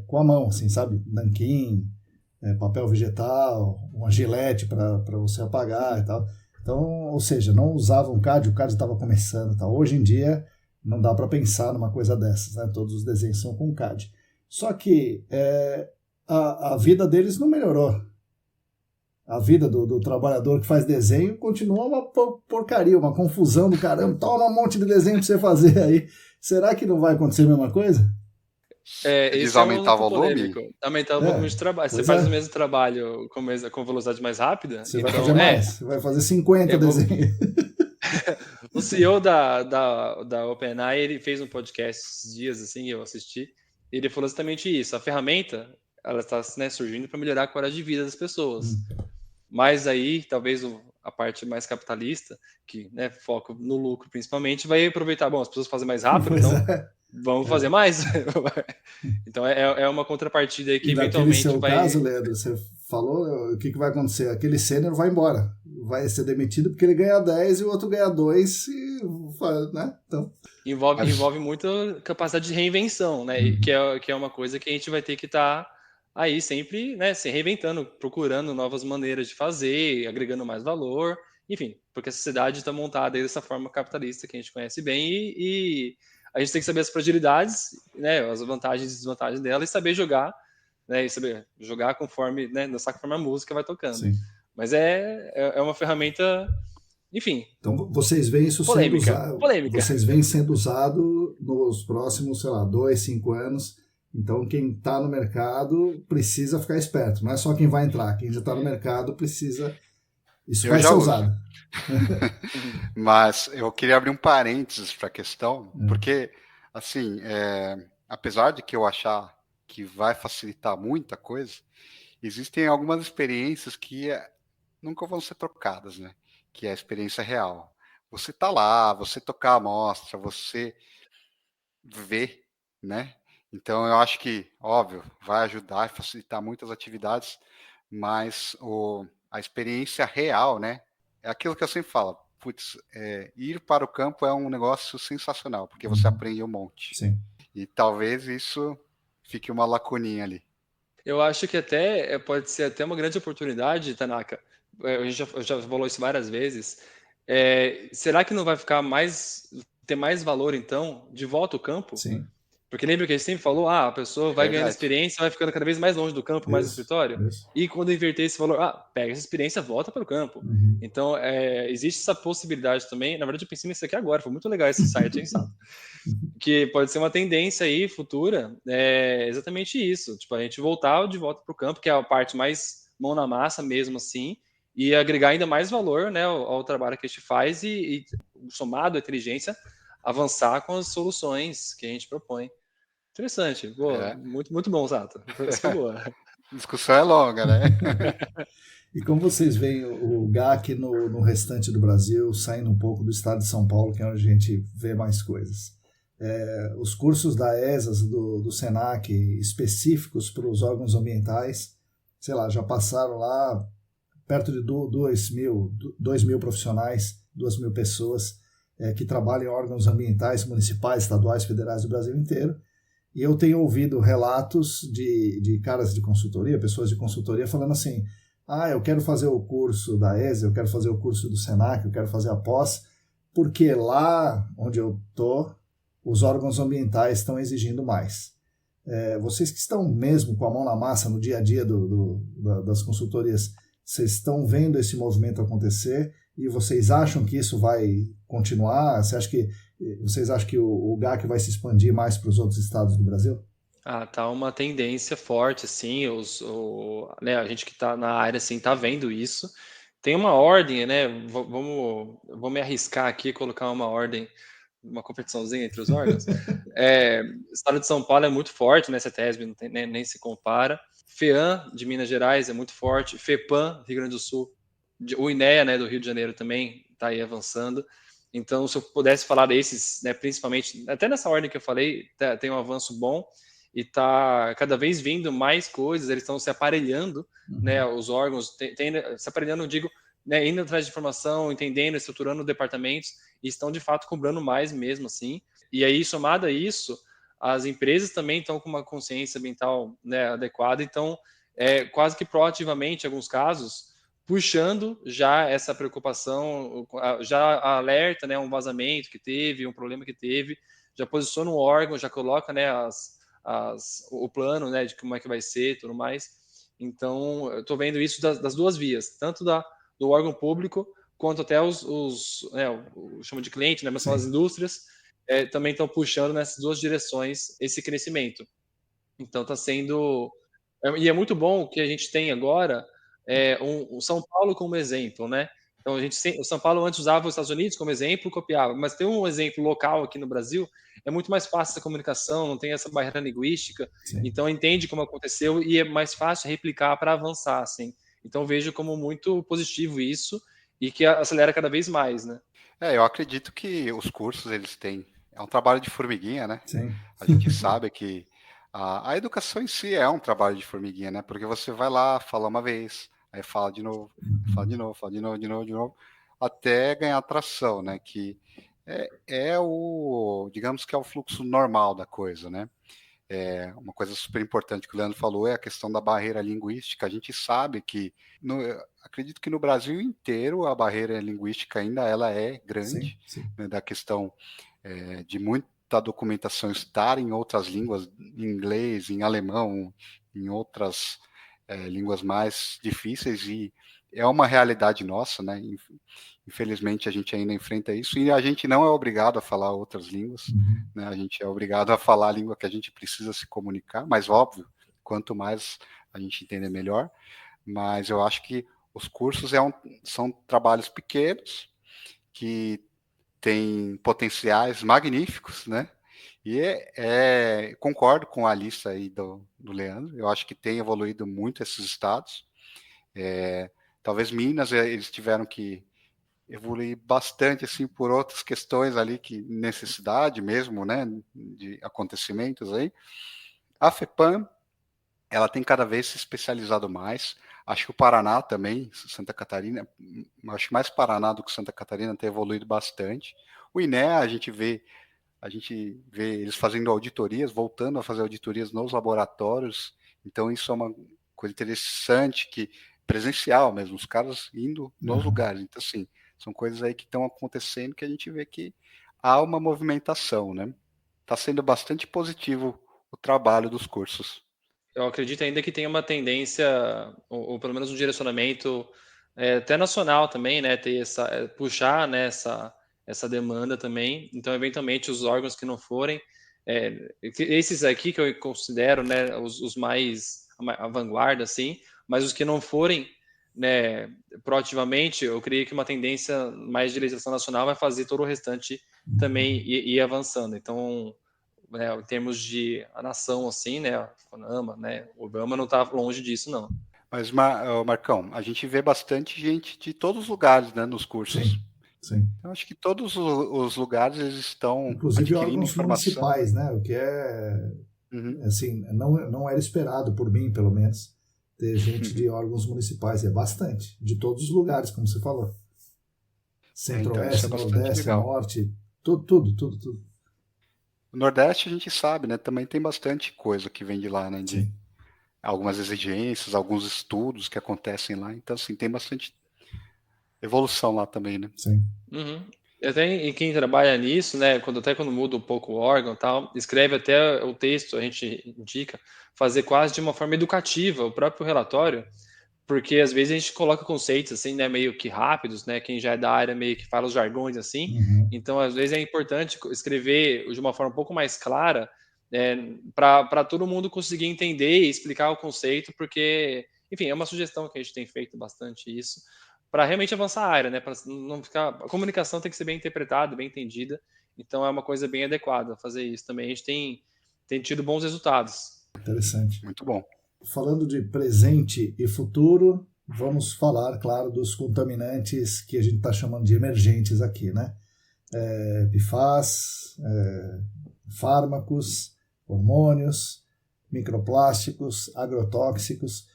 Speaker 1: com a mão, assim, sabe? Nanquim, papel vegetal, uma gilete para você apagar e tal. Então, ou seja, não usavam o CAD estava começando. Tal. Hoje em dia não dá para pensar numa coisa dessas, né? Todos os desenhos são com CAD. Só que a vida deles não melhorou. A vida do trabalhador que faz desenho continua uma porcaria, uma confusão do caramba. Toma um monte de desenho para você fazer aí. Será que não vai acontecer a mesma coisa?
Speaker 3: Eles
Speaker 2: Esse é um
Speaker 3: aumentavam
Speaker 2: ponto
Speaker 3: o volume?
Speaker 2: polêmico. Aumentar o volume
Speaker 1: É,
Speaker 2: de trabalho. Você
Speaker 1: pois
Speaker 2: faz o
Speaker 1: é.
Speaker 2: mesmo trabalho com velocidade mais rápida,
Speaker 1: Você vai fazer
Speaker 2: então
Speaker 1: mais. Você vai fazer 50
Speaker 2: é,
Speaker 1: desenhos.
Speaker 2: o CEO da OpenAI, ele fez um podcast esses dias, assim, eu assisti, e ele falou exatamente isso. A ferramenta, ela está, né, surgindo para melhorar a qualidade de vida das pessoas. Mas aí, talvez a parte mais capitalista, que, né, foca no lucro principalmente, vai aproveitar, bom, as pessoas fazem mais rápido,
Speaker 1: Pois
Speaker 2: então
Speaker 1: é.
Speaker 2: vamos fazer mais. Então é uma contrapartida aí que
Speaker 1: E naquele
Speaker 2: eventualmente
Speaker 1: seu
Speaker 2: vai.
Speaker 1: caso, Leandro, você falou o que vai acontecer? Aquele sênior vai embora. Vai ser demitido porque ele ganha 10 e o outro ganha 2 e, né? Então,
Speaker 3: Mas
Speaker 2: Envolve muita capacidade de reinvenção, né? E
Speaker 1: uhum.
Speaker 2: que é uma coisa que a gente vai ter que estar aí sempre, né, se reinventando, procurando novas maneiras de fazer, agregando mais valor, enfim, porque a sociedade está montada aí dessa forma capitalista que a gente conhece bem e a gente tem que saber as fragilidades, né, as vantagens e desvantagens dela e saber jogar, né, e saber jogar conforme, né, dançar conforme a música vai tocando.
Speaker 1: Sim.
Speaker 2: Mas é uma ferramenta, enfim,
Speaker 1: Então vocês veem isso sendo usado,
Speaker 2: polêmica.
Speaker 1: vocês veem sendo usado nos próximos, sei lá, 2, 5 anos. Então quem está no mercado precisa ficar esperto. Não é só quem vai entrar, quem já está no mercado precisa. Isso
Speaker 3: eu
Speaker 1: vai
Speaker 3: já
Speaker 1: ser
Speaker 3: uso.
Speaker 1: usado.
Speaker 3: Mas eu queria abrir um parênteses para a questão,
Speaker 1: É.
Speaker 3: porque, assim, apesar de que eu achar que vai facilitar muita coisa, existem algumas experiências que nunca vão ser trocadas, né? Que é a experiência real. você tá lá, você tocar a amostra, você ver, né? Então eu acho que, óbvio, vai ajudar e facilitar muitas atividades, mas a experiência real, né? É aquilo que eu sempre falo. Putz, ir para o campo é um negócio sensacional, porque você aprende um monte.
Speaker 1: Sim.
Speaker 3: E talvez isso fique uma lacuninha ali.
Speaker 2: Eu acho que até pode ser até uma grande oportunidade, Tanaka. A gente já falou isso várias vezes. Será que não vai ficar ter mais valor então de volta ao campo?
Speaker 1: Sim.
Speaker 2: Porque lembra que a gente sempre falou, a pessoa vai ganhando
Speaker 3: Verdade.
Speaker 2: experiência, vai ficando cada vez mais longe do campo, mais do
Speaker 1: Isso.
Speaker 2: escritório.
Speaker 1: Isso.
Speaker 2: E quando inverter esse valor, pega essa experiência, volta para o campo.
Speaker 1: Uhum.
Speaker 2: Então, existe essa possibilidade também. Na verdade, eu pensei nisso aqui agora, foi muito legal esse site, hein, Sato? Que pode ser uma tendência aí futura, exatamente isso. Tipo, a gente voltar de volta para o campo, que é a parte mais mão na massa mesmo assim, e agregar ainda mais valor, né, ao trabalho que a gente faz e somado à inteligência, avançar com as soluções que a gente propõe. Interessante, boa,
Speaker 3: É.
Speaker 2: muito, muito bom, Sato. Isso foi boa.
Speaker 3: A discussão é longa, né?
Speaker 1: E como vocês veem o GAC no restante do Brasil, saindo um pouco do estado de São Paulo, que é onde a gente vê mais coisas? Os cursos da ESAS, do SENAC, específicos para os órgãos ambientais, sei lá, já passaram lá perto de 2.000 profissionais, 2.000 pessoas que trabalham em órgãos ambientais, municipais, estaduais, federais do Brasil inteiro. E eu tenho ouvido relatos de caras de consultoria, pessoas de consultoria, falando assim: eu quero fazer o curso da ESA, eu quero fazer o curso do SENAC, eu quero fazer a pós, porque lá onde eu estou, os órgãos ambientais estão exigindo mais. Vocês que estão mesmo com a mão na massa no dia a dia das consultorias, vocês estão vendo esse movimento acontecer e vocês acham que isso vai continuar? Vocês acham que o GAC vai se expandir mais para os outros estados do Brasil?
Speaker 2: Tá uma tendência forte, assim, né, a gente que está na área, assim, tá vendo isso. Tem uma ordem, né, vou me arriscar aqui, colocar uma ordem, uma competiçãozinha entre os órgãos. O estado de São Paulo é muito forte, né, CETESB não tem, nem se compara. FEAM, de Minas Gerais, é muito forte. FEPAM, Rio Grande do Sul. O INEA, né, do Rio de Janeiro também está aí avançando. Então, se eu pudesse falar desses, né, principalmente, até nessa ordem que eu falei, tem um avanço bom e está cada vez vindo mais coisas, eles estão se aparelhando, né, os órgãos, se aparelhando, eu digo, né, indo atrás de informação, entendendo, estruturando departamentos, e estão, de fato, cobrando mais mesmo, assim. E aí, somado a isso, as empresas também estão com uma consciência ambiental, né, adequada, então, quase que proativamente, em alguns casos, puxando já essa preocupação, já alerta, né, um vazamento que teve, um problema que teve, já posiciona o órgão, já coloca, né, o plano, né, de como é que vai ser e tudo mais. Então, eu estou vendo isso das duas vias, tanto do órgão público, quanto até né, chamo de cliente, né, mas são as indústrias, também estão puxando nessas duas direções esse crescimento. Então, está sendo... E é muito bom que a gente tem agora o São Paulo como exemplo, né? Então, o São Paulo antes usava os Estados Unidos como exemplo, copiava, mas tem um exemplo local aqui no Brasil, é muito mais fácil essa comunicação, não tem essa barreira linguística,
Speaker 1: Sim.
Speaker 2: então entende como aconteceu e é mais fácil replicar para avançar, assim. Então, vejo como muito positivo isso e que acelera cada vez mais, né?
Speaker 3: Eu acredito que os cursos, eles têm... É um trabalho de formiguinha, né?
Speaker 1: Sim.
Speaker 3: A gente sabe que a educação em si é um trabalho de formiguinha, né? Porque você vai lá, fala uma vez, aí fala de novo, fala de novo, fala de novo, de novo, de novo, até ganhar atração, né? Que digamos que é o fluxo normal da coisa, né? Uma coisa super importante que o Leandro falou é a questão da barreira linguística. A gente sabe que, acredito que no Brasil inteiro a barreira linguística ainda ela é grande,
Speaker 1: Sim.
Speaker 3: né, da questão de muita documentação estar em outras línguas, em inglês, em alemão, em outras línguas mais difíceis, e é uma realidade nossa, né? Infelizmente a gente ainda enfrenta isso, e a gente não é obrigado a falar outras línguas, né? A gente é obrigado a falar a língua que a gente precisa se comunicar, mas óbvio, quanto mais a gente entender melhor, mas eu acho que os cursos são trabalhos pequenos, que têm potenciais magníficos, né? E concordo com a lista aí do Leandro, eu acho que tem evoluído muito esses estados. Talvez Minas, eles tiveram que evoluir bastante, assim, por outras questões ali, que necessidade mesmo, né, de acontecimentos aí. A FEPAM, ela tem cada vez se especializado mais. Acho que o Paraná também, Santa Catarina, acho que mais Paraná do que Santa Catarina tem evoluído bastante. O INEA, a gente vê eles fazendo auditorias, voltando a fazer auditorias nos laboratórios. Então isso é uma coisa interessante, que presencial mesmo, os caras indo nos lugares. Então, assim, são coisas aí que estão acontecendo que a gente vê que há uma movimentação, né? Está sendo bastante positivo o trabalho dos cursos.
Speaker 2: Eu acredito ainda que tem uma tendência, ou pelo menos um direcionamento até nacional também, né? Ter puxar, né, essa demanda também. Então, eventualmente, os órgãos que não forem, esses aqui que eu considero, né, os mais a vanguarda, assim, mas os que não forem, né, proativamente, eu creio que uma tendência mais de legislação nacional vai fazer todo o restante também ir avançando. Então, né, em termos de a nação, assim, né, a FONAMA, né, o Obama não está longe disso, não.
Speaker 3: Mas, Marcão, a gente vê bastante gente de todos os lugares, né, nos cursos.
Speaker 1: Sim, sim.
Speaker 3: Eu acho que todos os lugares eles estão
Speaker 1: Inclusive
Speaker 3: adquirindo
Speaker 1: órgãos
Speaker 3: informação.
Speaker 1: municipais, né? O que assim, não era esperado por mim, pelo menos, ter gente de órgãos municipais. É bastante, de todos os lugares, como você falou. Centro-Oeste,
Speaker 3: Então,
Speaker 1: Nordeste, Norte, tudo.
Speaker 3: O Nordeste a gente sabe, né? Também tem bastante coisa que vem de lá, né? De algumas exigências, alguns estudos que acontecem lá. Então, assim, tem bastante evolução lá também, né?
Speaker 1: Sim.
Speaker 2: Uhum. Até em quem trabalha nisso, né, quando muda um pouco o órgão e tal, escreve até o texto, a gente indica, fazer quase de uma forma educativa o próprio relatório, porque às vezes a gente coloca conceitos assim, né, meio que rápidos, né, quem já é da área meio que fala os jargões assim, então às vezes é importante escrever de uma forma um pouco mais clara, para todo mundo conseguir entender e explicar o conceito, porque, enfim, é uma sugestão que a gente tem feito bastante isso, para realmente avançar a área, né, para não ficar, a comunicação tem que ser bem interpretada, bem entendida, então é uma coisa bem adequada fazer isso também. A gente tem tido bons resultados.
Speaker 1: Interessante.
Speaker 3: Muito bom.
Speaker 1: Falando de presente e futuro, vamos falar, claro, dos contaminantes que a gente está chamando de emergentes aqui, né? PFAS, fármacos, hormônios, microplásticos, agrotóxicos.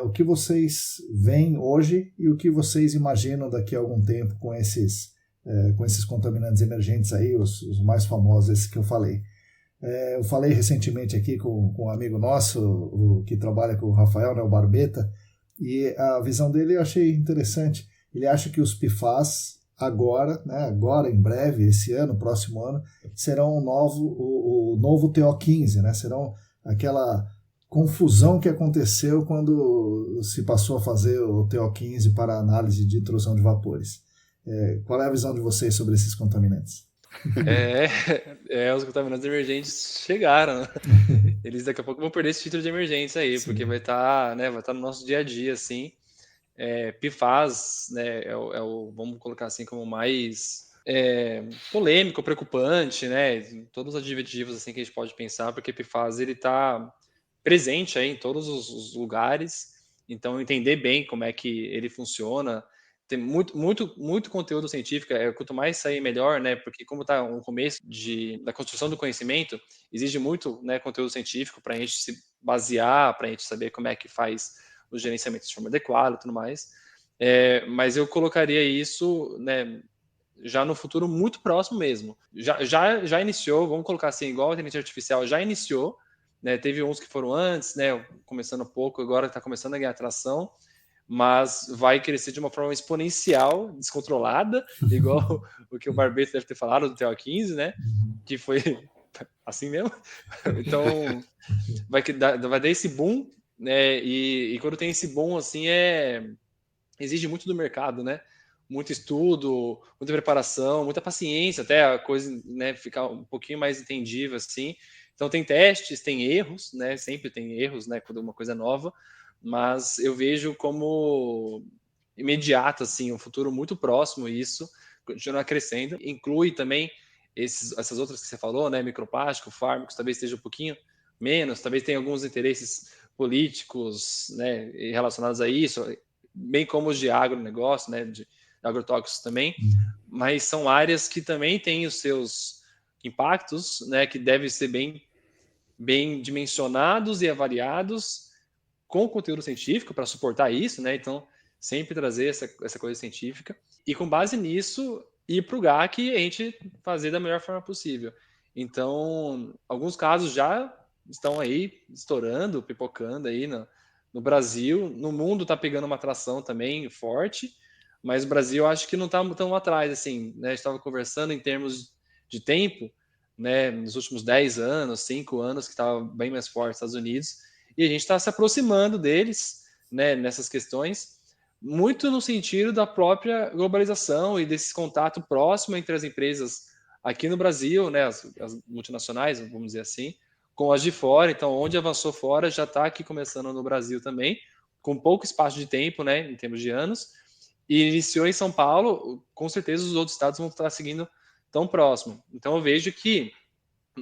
Speaker 1: O que vocês veem hoje e o que vocês imaginam daqui a algum tempo com esses contaminantes emergentes aí, os mais famosos, esses que eu falei. Eu falei recentemente aqui com um amigo nosso, que trabalha com o Rafael, né, o Barbeta, e a visão dele eu achei interessante. Ele acha que os PFAS agora, em breve, esse ano, próximo ano, serão o novo TO15, né? Serão aquela confusão que aconteceu quando se passou a fazer o TO15 para análise de intrusão de vapores. Qual é a visão de vocês sobre esses contaminantes?
Speaker 2: Os contaminantes emergentes chegaram, né? Eles daqui a pouco vão perder esse título de emergência aí, sim, porque vai estar no nosso dia a dia, assim. PFAS, né, vamos colocar assim como mais polêmico, preocupante, né? Todos os adjetivos assim que a gente pode pensar, porque PFAS ele está presente aí em todos os lugares. Então entender bem como é que ele funciona. Tem muito conteúdo científico, quanto mais sair melhor, né? Porque como está um começo da construção do conhecimento, exige muito, né, conteúdo científico para a gente se basear, para a gente saber como é que faz o gerenciamento de forma adequada e tudo mais. Mas eu colocaria isso, né, já no futuro muito próximo mesmo. Já iniciou, vamos colocar assim, igual a inteligência artificial já iniciou, né? Teve uns que foram antes, né? Começando um pouco, agora está começando a ganhar atração, mas vai crescer de uma forma exponencial, descontrolada, igual o que o Barbeto deve ter falado do TO15, né? Que foi assim mesmo. Então, vai dar esse boom, né? E quando tem esse boom, assim, exige muito do mercado, né? Muito estudo, muita preparação, muita paciência, até a coisa, né, ficar um pouquinho mais entendível, assim. Então, tem testes, tem erros, né? Sempre tem erros, né? Quando é uma coisa nova, mas eu vejo como imediato, assim, um futuro muito próximo isso, continuar crescendo. Inclui também essas outras que você falou, né? Microplástico, fármacos, talvez esteja um pouquinho menos, talvez tenha alguns interesses políticos, né, relacionados a isso, bem como os de agronegócio, né, agrotóxicos também, mas são áreas que também têm os seus impactos, né, que devem ser bem dimensionados e avaliados com conteúdo científico para suportar isso, né? Então, sempre trazer essa coisa científica e com base nisso ir para o GAC e a gente fazer da melhor forma possível. Então, alguns casos já estão aí estourando, pipocando aí no Brasil. No mundo está pegando uma atração também forte, mas o Brasil acho que não está tão atrás, assim, né? A gente estava conversando em termos de tempo, né? Nos últimos 10 anos, 5 anos, que estava bem mais forte nos Estados Unidos, e a gente está se aproximando deles, né, nessas questões, muito no sentido da própria globalização e desse contato próximo entre as empresas aqui no Brasil, né, as multinacionais, vamos dizer assim, com as de fora. Então, onde avançou fora já está aqui começando no Brasil também, com pouco espaço de tempo, né, em termos de anos, e iniciou em São Paulo, com certeza os outros estados vão estar seguindo tão próximo. Então, eu vejo que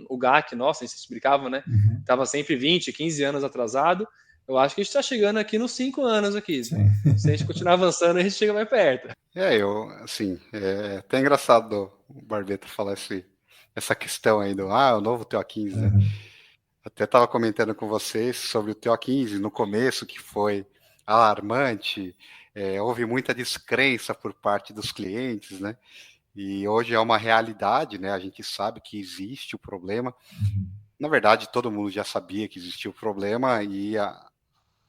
Speaker 2: o GAC, nossa, a gente explicava, né? Estava sempre 20, 15 anos atrasado. Eu acho que a gente está chegando aqui nos 5 anos aqui. Sim. Se a gente continuar avançando, a gente chega mais perto.
Speaker 3: É até engraçado o Barbeta falar essa questão aí o novo TO15, né? Até estava comentando com vocês sobre o TO15 no começo, que foi alarmante, houve muita descrença por parte dos clientes, né? E hoje é uma realidade, né? A gente sabe que existe o problema. Na verdade, todo mundo já sabia que existia o problema e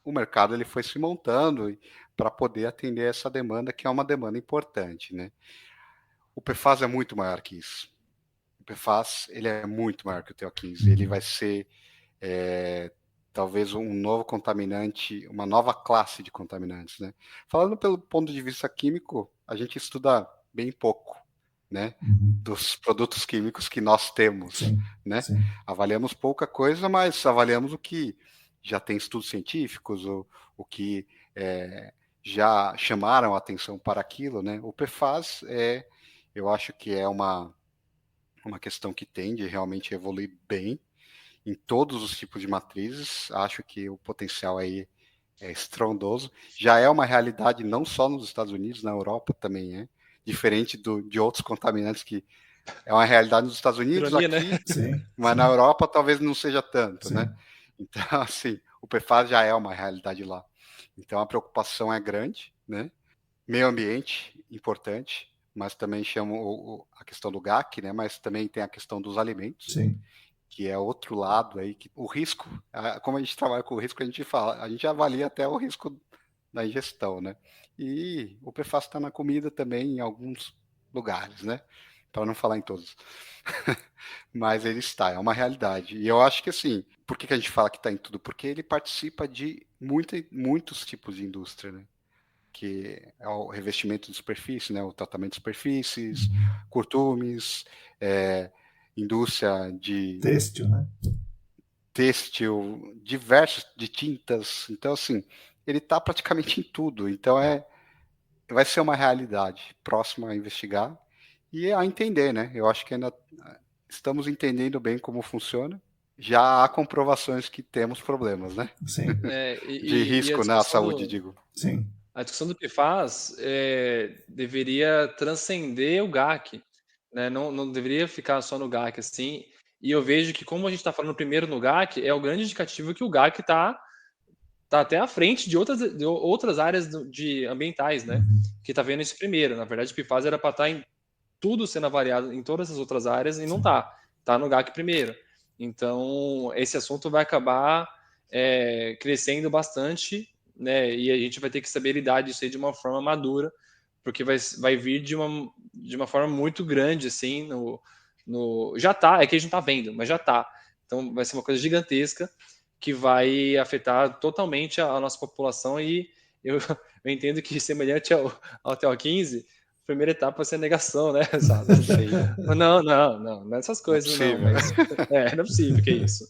Speaker 3: o mercado ele foi se montando para poder atender essa demanda, que é uma demanda importante, né? O PFAS é muito maior que isso. O PFAS ele é muito maior que o TO15. Ele vai ser talvez um novo contaminante, uma nova classe de contaminantes, né? Falando pelo ponto de vista químico, a gente estuda bem pouco, né? Dos produtos químicos que nós temos, né? Sim. Avaliamos pouca coisa, mas avaliamos o que já tem estudos científicos, o que já chamaram a atenção para aquilo, né? O PFAS eu acho que é uma questão que tende realmente a evoluir bem em todos os tipos de matrizes. Acho que o potencial aí é estrondoso. Já é uma realidade não só nos Estados Unidos, na Europa também é. Diferente de outros contaminantes que é uma realidade nos Estados Unidos, ironia, aqui, né? Sim, mas na Europa talvez não seja tanto, né? Então, assim, o PFAS já é uma realidade lá. Então, a preocupação é grande, né? Meio ambiente, importante, mas também chamo a questão do GAC, né? Mas também tem a questão dos alimentos. Sim. Que é outro lado aí, que o risco, como a gente trabalha com o risco, a gente avalia até o risco da ingestão, né? E o PFAS está na comida também em alguns lugares, né? Para não falar em todos. Mas ele está, é uma realidade. E eu acho que assim, por que a gente fala que está em tudo? Porque ele participa de muitos tipos de indústria, né? Que é o revestimento de superfície, né? O tratamento de superfícies, curtumes, indústria de
Speaker 1: têxtil, né?
Speaker 3: Têxtil, diversos de tintas. Então, assim, ele está praticamente em tudo. Então, vai ser uma realidade próxima a investigar e a entender, né? Eu acho que ainda estamos entendendo bem como funciona. Já há comprovações que temos problemas, né?
Speaker 1: Sim.
Speaker 3: De risco na saúde, digo.
Speaker 1: Sim.
Speaker 2: A discussão do PFAS deveria transcender o GAC, né? Não deveria ficar só no GAC, assim. E eu vejo que, como a gente está falando primeiro no GAC, é o grande indicativo que o GAC está até à frente de outras áreas de ambientais, né? Que está vendo isso primeiro. Na verdade, o PFAS era para estar em tudo sendo avaliado em todas as outras áreas e não está. Está no GAC primeiro. Então, esse assunto vai acabar crescendo bastante, né? E a gente vai ter que saber lidar disso aí de uma forma madura, porque vai vir de uma forma muito grande, assim, já tá, é que a gente não tá vendo, mas já tá. Então vai ser uma coisa gigantesca que vai afetar totalmente a nossa população e eu entendo que semelhante ao TO15, a primeira etapa vai ser a negação, né? Não, essas coisas não, mas não é possível que é isso.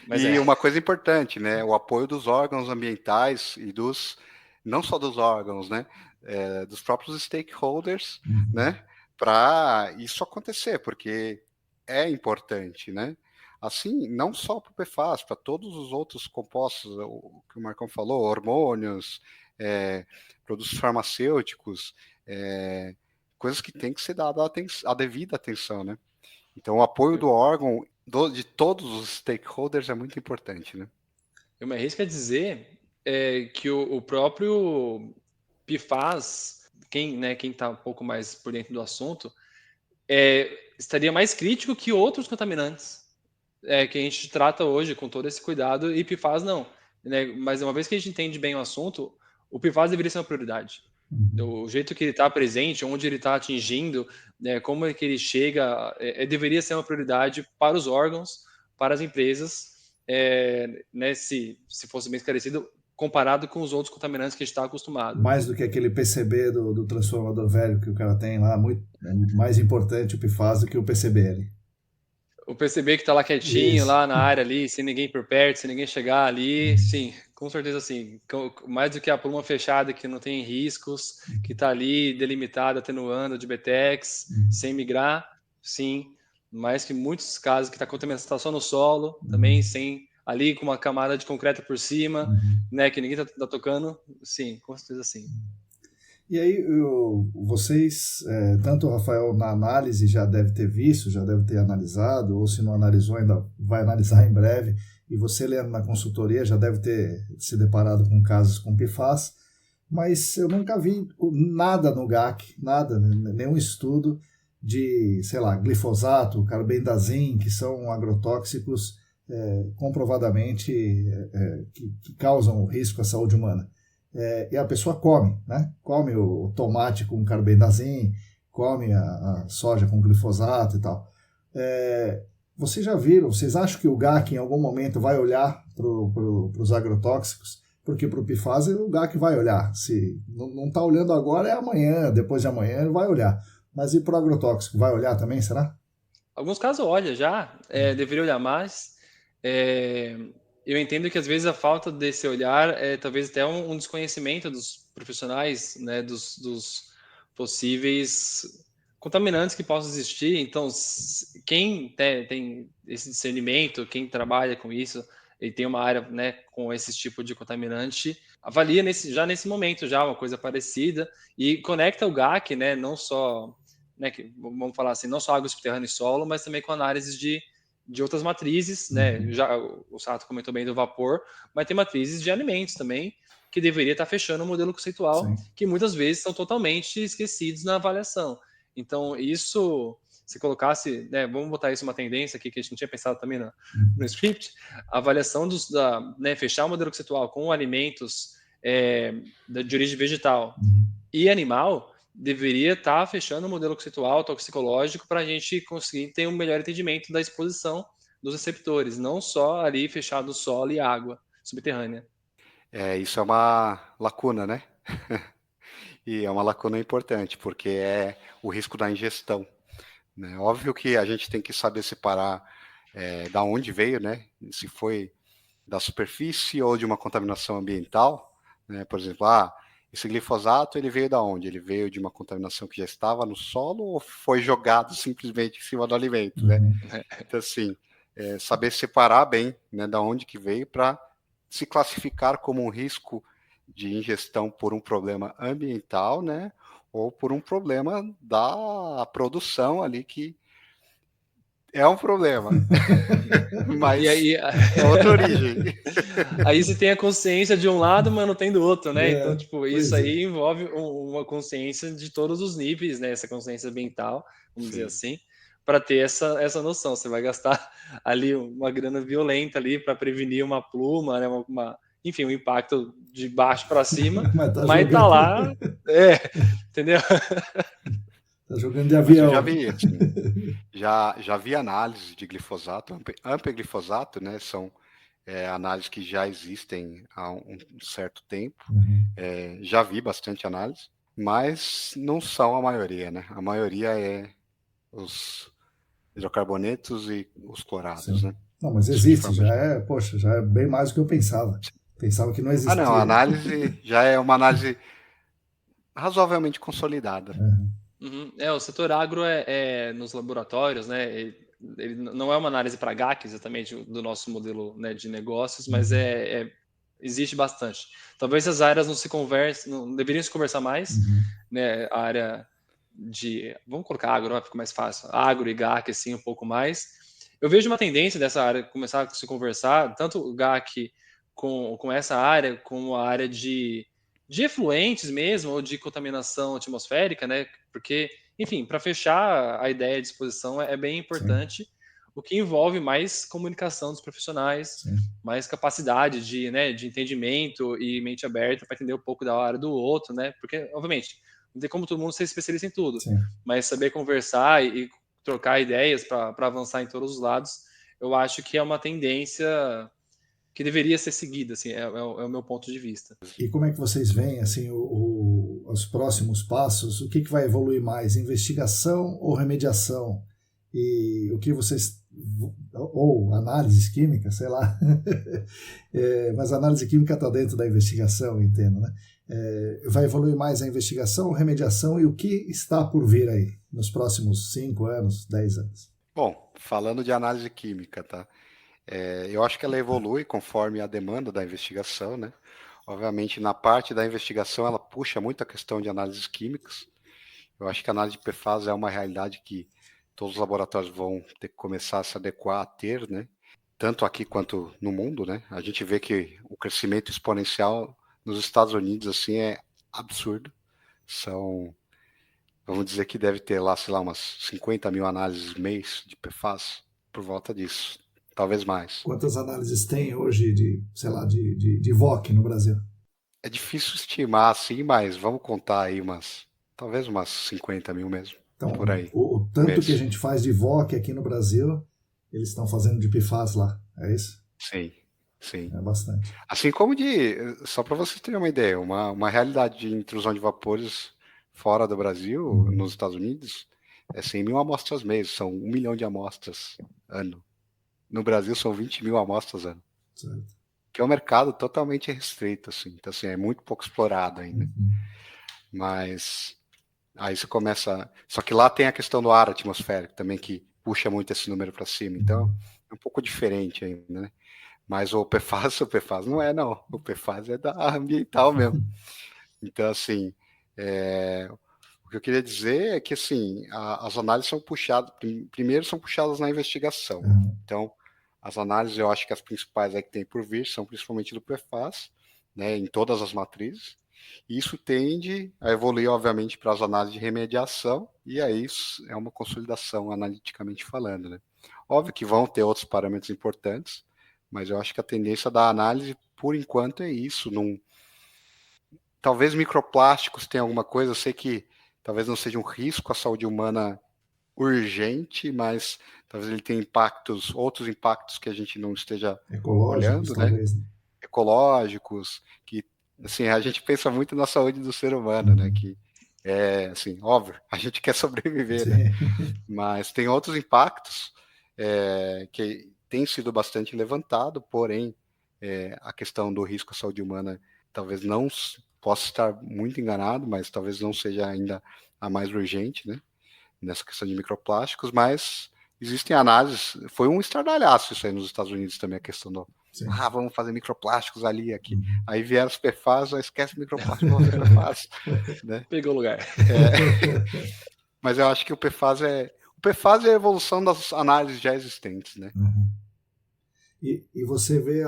Speaker 3: Mas uma coisa importante, né? O apoio dos órgãos ambientais e não só dos órgãos, né? Dos próprios stakeholders, né? Para isso acontecer, porque é importante, né? assim, não só para o PFAS, para todos os outros compostos, o que o Marcão falou, hormônios, produtos farmacêuticos, coisas que tem que ser dada a devida atenção, né? Então, o apoio do órgão, de todos os stakeholders é muito importante, né?
Speaker 2: Eu me arrisco a dizer que o próprio PFAS, quem está um pouco mais por dentro do assunto, estaria mais crítico que outros contaminantes que a gente trata hoje com todo esse cuidado, e PFAS não. Né? Mas uma vez que a gente entende bem o assunto, o PFAS deveria ser uma prioridade. O jeito que ele está presente, onde ele está atingindo, né, como é que ele chega, deveria ser uma prioridade para os órgãos, para as empresas, né, se fosse bem esclarecido, comparado com os outros contaminantes que a gente está acostumado.
Speaker 1: Mais do que aquele PCB do transformador velho que o cara tem lá, muito mais importante o PFAS do que o PCB.
Speaker 2: O PCB que está lá quietinho, isso, lá na área ali, sem ninguém por perto, sem ninguém chegar ali, sim, com certeza sim. Mais do que a pluma fechada que não tem riscos, que está ali delimitada, atenuando de BTEX, sem migrar, sim. Mais que muitos casos que está contaminação só no solo, também sem ali com uma camada de concreto por cima, né, que ninguém está tocando, sim, com certeza sim.
Speaker 1: E aí, vocês, tanto o Rafael na análise já deve ter visto, já deve ter analisado, ou se não analisou ainda vai analisar em breve, e você, Leandro, na consultoria já deve ter se deparado com casos com PFAS, mas eu nunca vi nada no GAC, nada, nenhum estudo de, sei lá, glifosato, carbendazim, que são agrotóxicos comprovadamente que causam risco à saúde humana. E a pessoa come, né? Come o tomate com carbendazim, come a soja com glifosato e tal. Vocês já viram, vocês acham que o GAC em algum momento vai olhar para os agrotóxicos? Porque para o PFAS o GAC vai olhar. Se não está olhando agora, é amanhã, depois de amanhã ele vai olhar. Mas e para o agrotóxico, vai olhar também, será?
Speaker 2: Alguns casos olha já, deveria olhar mais. Eu entendo que às vezes a falta desse olhar é talvez até um desconhecimento dos profissionais, né, dos possíveis contaminantes que possam existir. Então, quem tem esse discernimento, quem trabalha com isso, e tem uma área, né, com esse tipo de contaminante, avalia já nesse momento já uma coisa parecida e conecta o GAC, né, não só, né, vamos falar assim, não só água subterrânea e solo, mas também com análises de outras matrizes, né? Já o Sato comentou bem do vapor, mas tem matrizes de alimentos também, que deveria estar fechando o modelo conceitual, sim, que muitas vezes são totalmente esquecidos na avaliação. Então, isso, se colocasse, né, vamos botar isso uma tendência aqui que a gente não tinha pensado também no script, a avaliação né, fechar o modelo conceitual com alimentos de origem vegetal e animal, deveria estar fechando o modelo conceitual toxicológico para a gente conseguir ter um melhor entendimento da exposição dos receptores, não só ali fechado o solo e água subterrânea.
Speaker 3: Isso é uma lacuna, né? E é uma lacuna importante, porque é o risco da ingestão. Né? Óbvio que a gente tem que saber separar da onde veio, né? Se foi da superfície ou de uma contaminação ambiental, né? Por exemplo, esse glifosato, ele veio da onde? Ele veio de uma contaminação que já estava no solo ou foi jogado simplesmente em cima do alimento, né? Então, assim, saber separar bem, né, da onde que veio para se classificar como um risco de ingestão por um problema ambiental, né? Ou por um problema da produção ali que é um problema, mas
Speaker 2: aí,
Speaker 3: é outra origem.
Speaker 2: Aí você tem a consciência de um lado, mas não tem do outro, né? Então, tipo, isso aí envolve uma consciência de todos os níveis, né? Essa consciência ambiental, vamos dizer assim, para ter essa noção. Você vai gastar ali uma grana violenta ali para prevenir uma pluma, né? Enfim, um impacto de baixo para cima, mas tá lá, entendeu?
Speaker 1: Tá jogando de avião.
Speaker 3: Eu já vi, assim, já vi análise de glifosato, ampeglifosato, né? São análises que já existem há um certo tempo. Já vi bastante análise, mas não são a maioria, né? A maioria é os hidrocarbonetos e os clorados, sim, né?
Speaker 1: Não, mas existe, já é bem mais do que eu pensava. Pensava que não existia.
Speaker 3: Não, a análise já é uma análise razoavelmente consolidada.
Speaker 2: O setor agro nos laboratórios, né? ele não é uma análise para GAC exatamente do nosso modelo, né, de negócios, mas existe bastante. Talvez as áreas não deveriam se conversar mais, né? A área de, vamos colocar agro, fica mais fácil, agro e GAC, assim, um pouco mais. Eu vejo uma tendência dessa área começar a se conversar, tanto o GAC com essa área, como a área de efluentes mesmo, ou de contaminação atmosférica, né? Porque, enfim, para fechar a ideia de exposição é bem importante, o que envolve mais comunicação dos profissionais, mais capacidade de entendimento e mente aberta para entender um pouco da área do outro, né? Porque, obviamente, não tem como todo mundo ser especialista em tudo, mas saber conversar e trocar ideias para avançar em todos os lados, eu acho que é uma tendência que deveria ser seguida, assim, é o meu ponto de vista.
Speaker 1: E como é que vocês veem assim, os próximos passos? O que vai evoluir mais, investigação ou remediação? E o que vocês... ou análises químicas, sei lá. Mas a análise química está dentro da investigação, eu entendo, né? Vai evoluir mais a investigação, remediação e o que está por vir aí nos próximos 5 anos, 10 anos?
Speaker 3: Bom, falando de análise química, tá? Eu acho que ela evolui conforme a demanda da investigação, né? Obviamente, na parte da investigação, ela puxa muito a questão de análises químicas. Eu acho que a análise de PFAS é uma realidade que todos os laboratórios vão ter que começar a se adequar a ter, né? Tanto aqui quanto no mundo, né? A gente vê que o crescimento exponencial nos Estados Unidos, assim, é absurdo. Vamos dizer que deve ter lá, sei lá, umas 50 mil análises mês de PFAS, por volta disso. Talvez mais.
Speaker 1: Quantas análises tem hoje de VOC no Brasil?
Speaker 3: É difícil estimar assim, mas vamos contar aí talvez umas 50 mil mesmo.
Speaker 1: Então,
Speaker 3: por aí.
Speaker 1: O tanto que a gente faz de VOC aqui no Brasil, eles estão fazendo de PFAS lá, é isso?
Speaker 3: Sim.
Speaker 1: É bastante.
Speaker 3: Assim como só para vocês terem uma ideia, uma realidade de intrusão de vapores fora do Brasil, nos Estados Unidos, é 100 mil amostras mês, são 1 milhão de amostras ano. No Brasil são 20 mil amostras ano.
Speaker 1: Certo.
Speaker 3: Que é um mercado totalmente restrito, assim. Então, assim, é muito pouco explorado ainda. Mas aí você começa... Só que lá tem a questão do ar atmosférico também, que puxa muito esse número para cima. Então, é um pouco diferente ainda, né? Mas o PFAS não é, não. O PFAS é da ambiental mesmo. Então, assim, o que eu queria dizer é que, assim, as análises são puxadas... Primeiro são puxadas na investigação. Então, as análises, eu acho que as principais aí que tem por vir são principalmente do PFAS, né, em todas as matrizes. E isso tende a evoluir, obviamente, para as análises de remediação, e aí isso é uma consolidação analiticamente falando, né? Óbvio que vão ter outros parâmetros importantes, mas eu acho que a tendência da análise, por enquanto, é isso. Talvez microplásticos tenham alguma coisa, eu sei que talvez não seja um risco à saúde humana urgente, mas talvez ele tenha outros impactos que a gente não esteja olhando, né? Ecológicos, que assim, a gente pensa muito na saúde do ser humano, né? Que é assim, óbvio, a gente quer sobreviver, né? Mas tem outros impactos que têm sido bastante levantado, porém a questão do risco à saúde humana talvez não possa estar muito enganado, mas talvez não seja ainda a mais urgente, né? Nessa questão de microplásticos, mas existem análises, foi um estardalhaço isso aí nos Estados Unidos também, a questão do vamos fazer microplásticos ali, aqui. Aí vieram os PFAS, esquece microplástico, vamos fazer PFAS. Né?
Speaker 2: Pegou o lugar.
Speaker 3: Mas eu acho que o PFAS é a evolução das análises já existentes, né?
Speaker 1: E você vê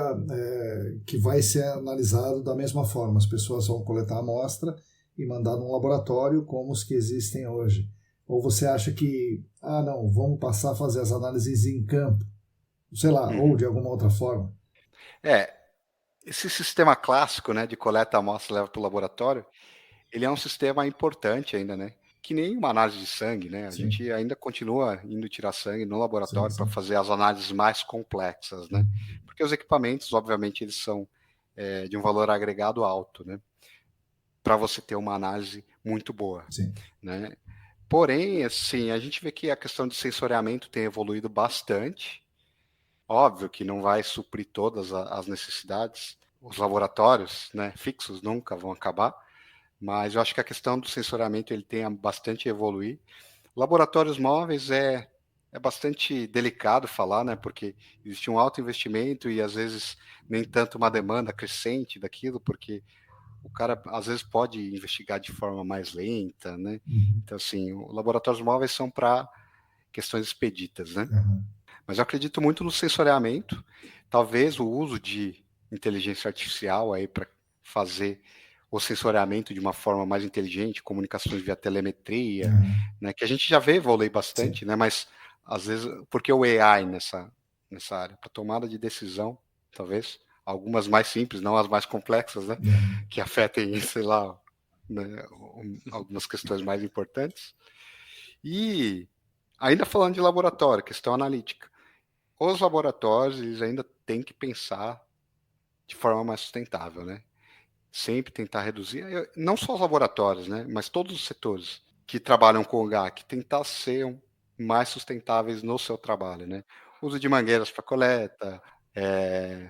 Speaker 1: que vai ser analisado da mesma forma, as pessoas vão coletar a amostra e mandar num laboratório como os que existem hoje. Ou você acha que, não, vamos passar a fazer as análises em campo, sei lá, ou de alguma outra forma?
Speaker 3: Esse sistema clássico, né, de coleta a amostra e leva para o laboratório, ele é um sistema importante ainda, né? Que nem uma análise de sangue, né? A gente ainda continua indo tirar sangue no laboratório para fazer as análises mais complexas, né? Porque os equipamentos, obviamente, eles são de um valor agregado alto, né? Para você ter uma análise muito boa, né? Porém, assim, a gente vê que a questão de sensoriamento tem evoluído bastante. Óbvio que não vai suprir todas as necessidades. Os laboratórios, né, fixos nunca vão acabar, mas eu acho que a questão do sensoriamento ele tem bastante a evoluir. Laboratórios móveis é é bastante delicado falar, né? Porque existe um alto investimento e às vezes nem tanto uma demanda crescente daquilo, porque o cara às vezes pode investigar de forma mais lenta, né? Então, assim, os laboratórios móveis são para questões expeditas, né? Mas eu acredito muito no sensoriamento, talvez o uso de inteligência artificial aí para fazer o sensoriamento de uma forma mais inteligente, comunicações via telemetria, né? Que a gente já vê evoluir bastante,
Speaker 1: Sim.
Speaker 3: né? Mas às vezes, porque o AI nessa área, para tomada de decisão, talvez algumas mais simples, não as mais complexas, né? Que afetem, sei lá, né, algumas questões mais importantes. E ainda falando de laboratório, questão analítica, os laboratórios eles ainda têm que pensar de forma mais sustentável, né? Sempre tentar reduzir, não só os laboratórios, né? Mas todos os setores que trabalham com o GAC, tentar ser mais sustentáveis no seu trabalho, né? Uso de mangueiras para coleta,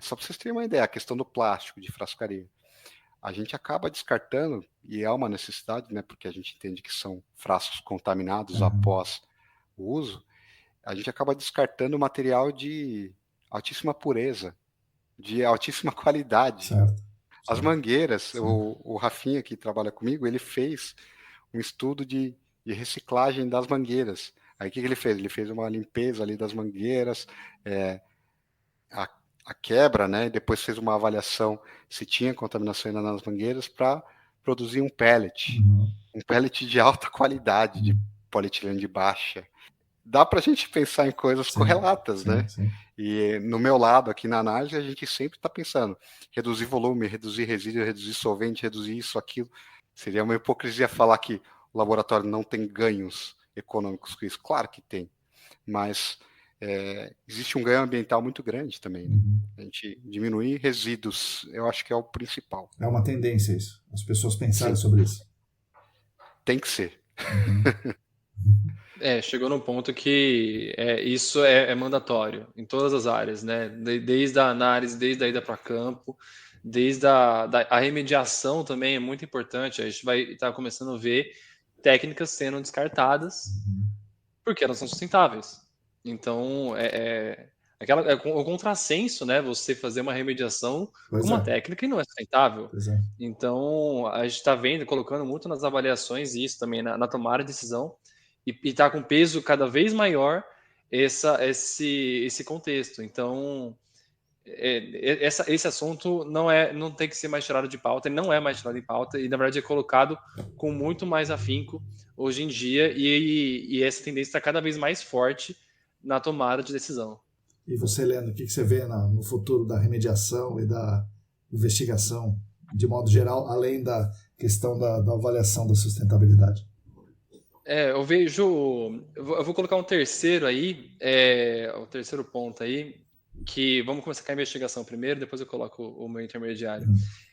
Speaker 3: só para vocês terem uma ideia, a questão do plástico de frascaria. A gente acaba descartando, e é uma necessidade, né? Porque a gente entende que são frascos contaminados após o uso, a gente acaba descartando material de altíssima pureza, de altíssima qualidade.
Speaker 1: Certo.
Speaker 3: As mangueiras, o Rafinha que trabalha comigo, ele fez um estudo de reciclagem das mangueiras. Aí o que ele fez? Ele fez uma limpeza ali das mangueiras, a quebra, né? Depois fez uma avaliação se tinha contaminação ainda nas mangueiras para produzir um pellet. Um pellet de alta qualidade, de polietileno de baixa. Dá para a gente pensar em coisas correlatas, né?
Speaker 1: Sim.
Speaker 3: E no meu lado, aqui na análise, a gente sempre está pensando reduzir volume, reduzir resíduo, reduzir solvente, reduzir isso, aquilo. Seria uma hipocrisia falar que o laboratório não tem ganhos econômicos com isso. Claro que tem, mas existe um ganho ambiental muito grande também, né? A gente diminuir resíduos, eu acho que é o principal.
Speaker 1: É uma tendência isso, as pessoas pensarem sobre isso.
Speaker 3: Tem que ser.
Speaker 2: Chegou num ponto que isso é mandatório em todas as áreas, né? Desde a análise, desde a ida para campo, desde a remediação também é muito importante. A gente vai estar começando a ver técnicas sendo descartadas porque elas são sustentáveis. Então, o contrassenso, né? Você fazer uma remediação com uma técnica que não é sustentável. Então, a gente está vendo, colocando muito nas avaliações isso também na tomada de decisão e está com peso cada vez maior esse contexto. Então, esse assunto não tem que ser mais tirado de pauta, ele não é mais tirado de pauta e, na verdade, é colocado com muito mais afinco hoje em dia e essa tendência está cada vez mais forte na tomada de decisão.
Speaker 1: E você, Leandro, o que você vê no futuro da remediação e da investigação, de modo geral, além da questão da avaliação da sustentabilidade?
Speaker 2: Eu vejo... Eu vou colocar um terceiro aí, o terceiro ponto aí, que vamos começar com a investigação primeiro, depois eu coloco o meu intermediário.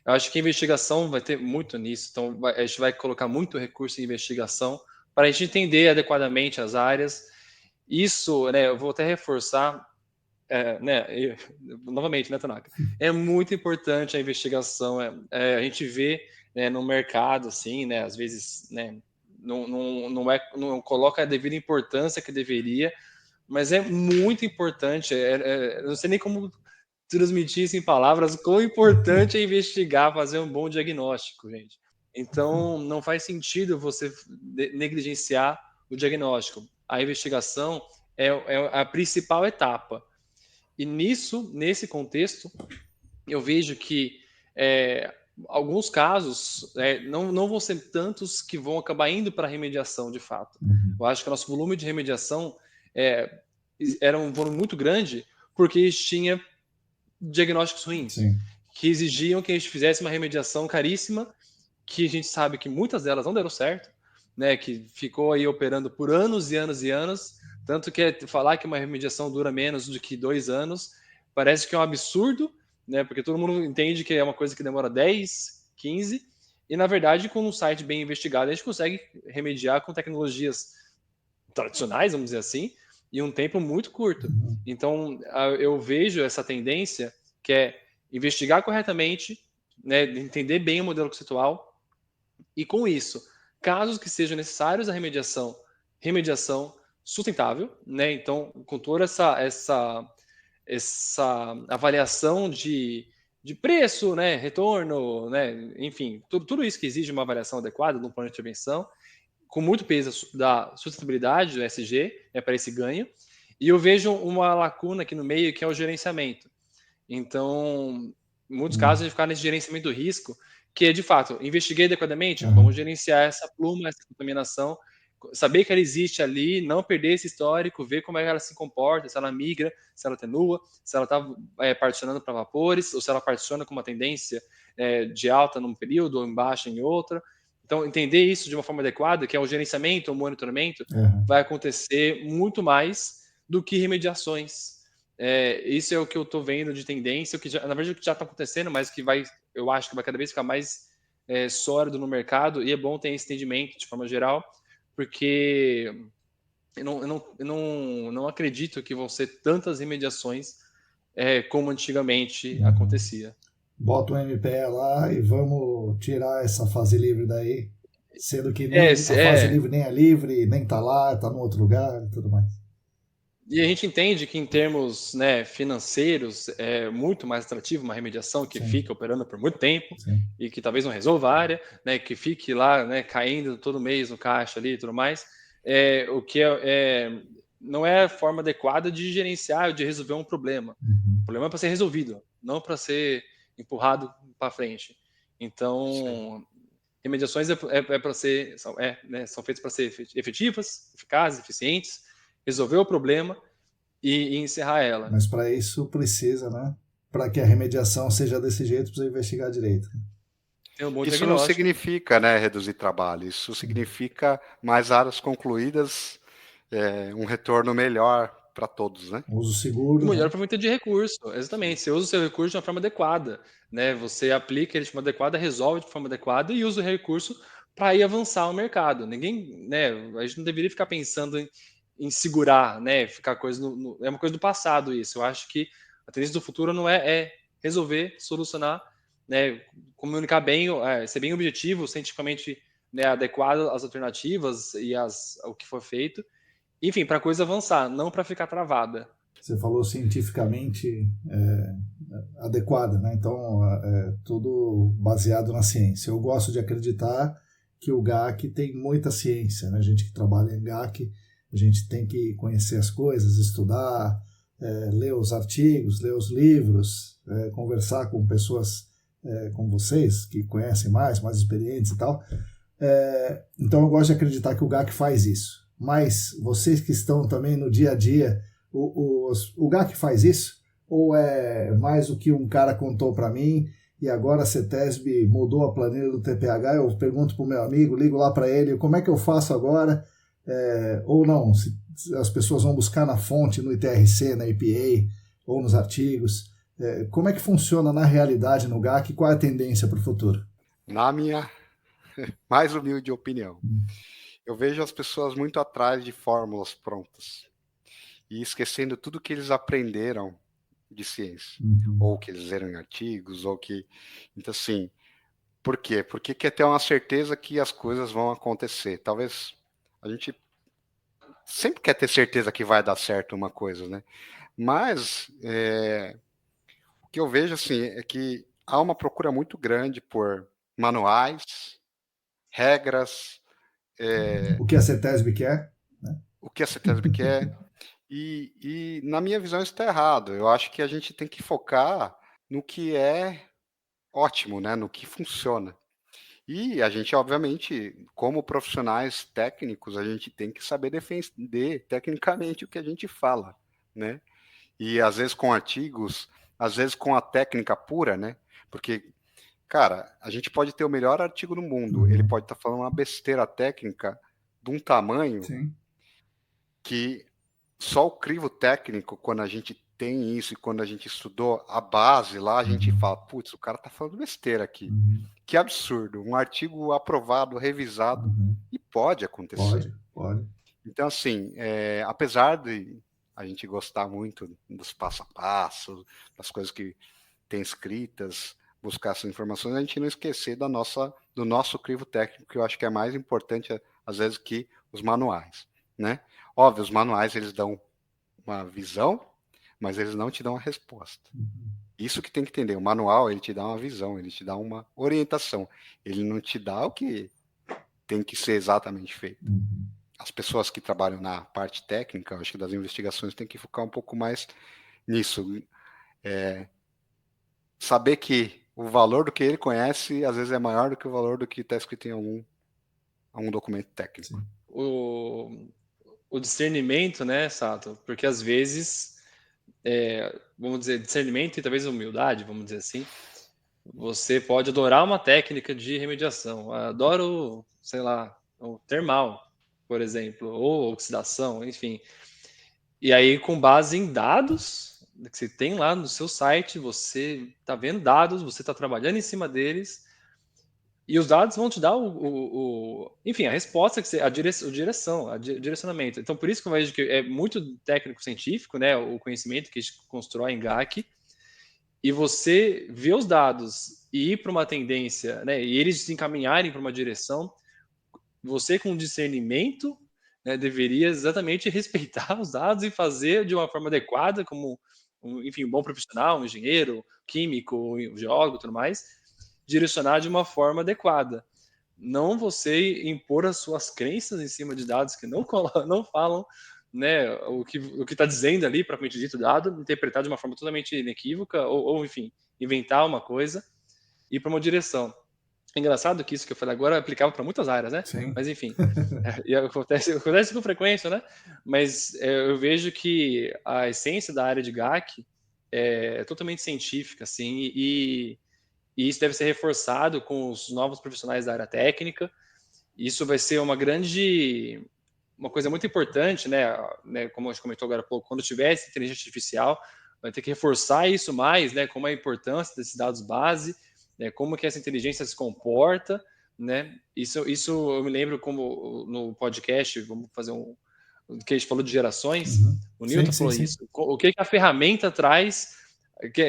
Speaker 2: Eu acho que a investigação vai ter muito nisso, então a gente vai colocar muito recurso em investigação para a gente entender adequadamente as áreas. Isso, né, eu vou até reforçar, novamente, né, Tanaka? É muito importante a investigação. A gente vê, né, no mercado, assim, né, às vezes, né, não coloca a devida importância que deveria, mas é muito importante. Não sei nem como transmitir isso em palavras, quão importante é investigar, fazer um bom diagnóstico, gente. Então, não faz sentido você negligenciar o diagnóstico. A investigação é a principal etapa. E nesse contexto, eu vejo que alguns casos não vão ser tantos que vão acabar indo para a remediação, de fato. Eu acho que o nosso volume de remediação era um volume muito grande porque tinha diagnósticos ruins, que exigiam que a gente fizesse uma remediação caríssima, que a gente sabe que muitas delas não deram certo, né, que ficou aí operando por anos e anos e anos, tanto que falar que uma remediação dura menos do que 2 anos parece que é um absurdo, né, porque todo mundo entende que é uma coisa que demora 10, 15, e na verdade com um site bem investigado a gente consegue remediar com tecnologias tradicionais, vamos dizer assim, em um tempo muito curto. Então, eu vejo essa tendência que é investigar corretamente, né, entender bem o modelo conceitual e, com isso, casos que sejam necessários a remediação, sustentável, né? Então, com toda essa avaliação de preço, né, retorno, né, enfim, tudo isso que exige uma avaliação adequada no plano de intervenção, com muito peso da sustentabilidade do ESG, né, para esse ganho. E eu vejo uma lacuna aqui no meio que é o gerenciamento. Então, em muitos casos, a gente fica nesse gerenciamento do risco, que é de fato, investiguei adequadamente, vamos gerenciar essa pluma, essa contaminação, saber que ela existe ali, não perder esse histórico, ver como é que ela se comporta, se ela migra, se ela atenua, se ela está particionando para vapores, ou se ela particiona com uma tendência de alta num período ou em baixa em outra. Então, entender isso de uma forma adequada, que é o gerenciamento, o monitoramento, vai acontecer muito mais do que remediações. Isso é o que eu estou vendo de tendência, que já, na verdade o que já está acontecendo, mas que eu acho que vai cada vez ficar mais sólido no mercado, e é bom ter esse entendimento de forma geral, porque eu não acredito que vão ser tantas remediações como antigamente acontecia.
Speaker 1: Bota o MPE lá e vamos tirar essa fase livre daí, sendo que nem a fase livre nem é livre, nem está lá, está em outro lugar e tudo mais.
Speaker 2: E a gente entende que em termos, né, financeiros é muito mais atrativo uma remediação que fica operando por muito tempo e que talvez não resolva a área, né, que fique lá, né, caindo todo mês no caixa ali e tudo mais, o que não é a forma adequada de gerenciar ou de resolver um problema. O problema é para ser resolvido, não para ser empurrado para frente. Então, remediações são feitas para ser efetivas, eficazes, eficientes, resolver o problema e encerrar ela.
Speaker 1: Mas para isso precisa, né? Para que a remediação seja desse jeito, precisa investigar direito.
Speaker 3: Isso não significa, né, reduzir trabalho. Isso significa mais áreas concluídas, um retorno melhor para todos, né?
Speaker 1: Uso seguro.
Speaker 2: E melhor aproveitamento de recurso, exatamente. Você usa o seu recurso de uma forma adequada, né? Você aplica ele de forma adequada, resolve de forma adequada e usa o recurso para ir avançar o mercado. Ninguém, né? A gente não deveria ficar pensando em segurar, né? Ficar coisa é uma coisa do passado isso. Eu acho que a tendência do futuro não é resolver, solucionar, né? Comunicar bem, ser bem objetivo, cientificamente, né, adequado às alternativas e ao que for feito. Enfim, para a coisa avançar, não para ficar travada.
Speaker 1: Você falou cientificamente adequada, né? Então, tudo baseado na ciência. Eu gosto de acreditar que o GAC tem muita ciência, né? A gente que trabalha em GAC, a gente tem que conhecer as coisas, estudar, ler os artigos, ler os livros, conversar com pessoas como vocês, que conhecem mais experientes e tal. Então, eu gosto de acreditar que o GAC faz isso. Mas vocês que estão também no dia a dia, o GAC faz isso? Ou é mais o que um cara contou para mim e agora a CETESB mudou a planilha do TPH, eu pergunto para o meu amigo, ligo lá para ele, como é que eu faço agora? Ou não, se as pessoas vão buscar na fonte, no ITRC, na EPA, ou nos artigos. Como é que funciona na realidade no GAC? Qual é a tendência para o futuro?
Speaker 3: Na minha mais humilde opinião, eu vejo as pessoas muito atrás de fórmulas prontas e esquecendo tudo que eles aprenderam de ciência, ou que eles leram em artigos, ou que... Então, assim, por quê? Porque quer ter uma certeza que as coisas vão acontecer. Talvez a gente sempre quer ter certeza que vai dar certo uma coisa, né? Mas o que eu vejo, assim, é que há uma procura muito grande por manuais, regras...
Speaker 1: O que a CETESB quer? Né?
Speaker 3: O que a CETESB quer... E na minha visão isso está errado. Eu acho que a gente tem que focar no que é ótimo, né? No que funciona. E a gente, obviamente, como profissionais técnicos, a gente tem que saber defender tecnicamente o que a gente fala, né? E às vezes com artigos, às vezes com a técnica pura, né? Porque, cara, a gente pode ter o melhor artigo do mundo, ele pode estar falando uma besteira técnica de um tamanho que só o crivo técnico, quando a gente tem isso e quando a gente estudou a base lá, a gente fala, putz, o cara tá falando besteira aqui. Que absurdo. Um artigo aprovado, revisado, e pode acontecer.
Speaker 1: Pode.
Speaker 3: Então, assim, apesar de a gente gostar muito dos passo a passo, das coisas que tem escritas, buscar essas informações, a gente não esquecer do nosso crivo técnico, que eu acho que é mais importante, às vezes, que os manuais. né? Óbvio, os manuais eles dão uma visão, mas eles não te dão a resposta. Isso que tem que entender. O manual ele te dá uma visão, ele te dá uma orientação. Ele não te dá o que tem que ser exatamente feito. As pessoas que trabalham na parte técnica, acho que das investigações, tem que focar um pouco mais nisso. Saber que o valor do que ele conhece, às vezes, é maior do que o valor do que está escrito em algum documento técnico.
Speaker 1: Sim.
Speaker 2: O discernimento, né, Sato? Porque às vezes, vamos dizer, discernimento e talvez humildade, vamos dizer assim. Você pode adorar uma técnica de remediação. Adoro, sei lá, o termal, por exemplo, ou oxidação, enfim. E aí, com base em dados que você tem lá no seu site, você está vendo dados, você está trabalhando em cima deles, e os dados vão te dar enfim, a resposta que você, o direcionamento. Então, por isso que eu vejo que é muito técnico-científico, né, o conhecimento que a gente constrói em GAC, e você ver os dados e ir para uma tendência, né, e eles se encaminharem para uma direção, você com discernimento, né, deveria exatamente respeitar os dados e fazer de uma forma adequada, como, enfim, um bom profissional, um engenheiro, químico, um geólogo, tudo mais, direcionar de uma forma adequada. Não você impor as suas crenças em cima de dados que não falam, né, o que está dizendo ali, propriamente dito, dado, interpretar de uma forma totalmente inequívoca, ou enfim, inventar uma coisa e ir para uma direção. É engraçado que isso que eu falei agora aplicava para muitas áreas, né?
Speaker 1: Sim.
Speaker 2: Mas enfim, e acontece com frequência, né? Mas eu vejo que a essência da área de GAC é totalmente científica, assim, e isso deve ser reforçado com os novos profissionais da área técnica. Isso vai ser uma coisa muito importante, né? Como a gente comentou agora há pouco, quando tiver essa inteligência artificial, vai ter que reforçar isso mais, né? Como a importância desses dados base, né, como que essa inteligência se comporta, né? Isso eu me lembro como no podcast, vamos fazer que a gente falou de gerações, o Newton falou isso. O que a ferramenta traz,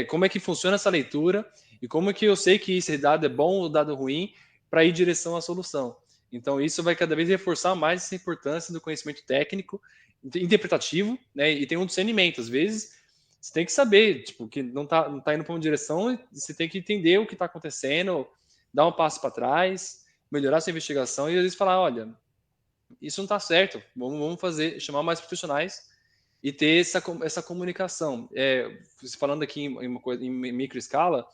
Speaker 2: como é que funciona essa leitura e como é que eu sei que esse dado é bom ou dado ruim para ir em direção à solução. Então, isso vai cada vez reforçar mais essa importância do conhecimento técnico, interpretativo, né? E tem um discernimento. Às vezes, você tem que saber, tipo, que não tá indo para uma direção, você tem que entender o que está acontecendo, dar um passo para trás, melhorar sua investigação e às vezes falar, olha, isso não está certo, vamos chamar mais profissionais e ter essa comunicação. Falando aqui em micro escala,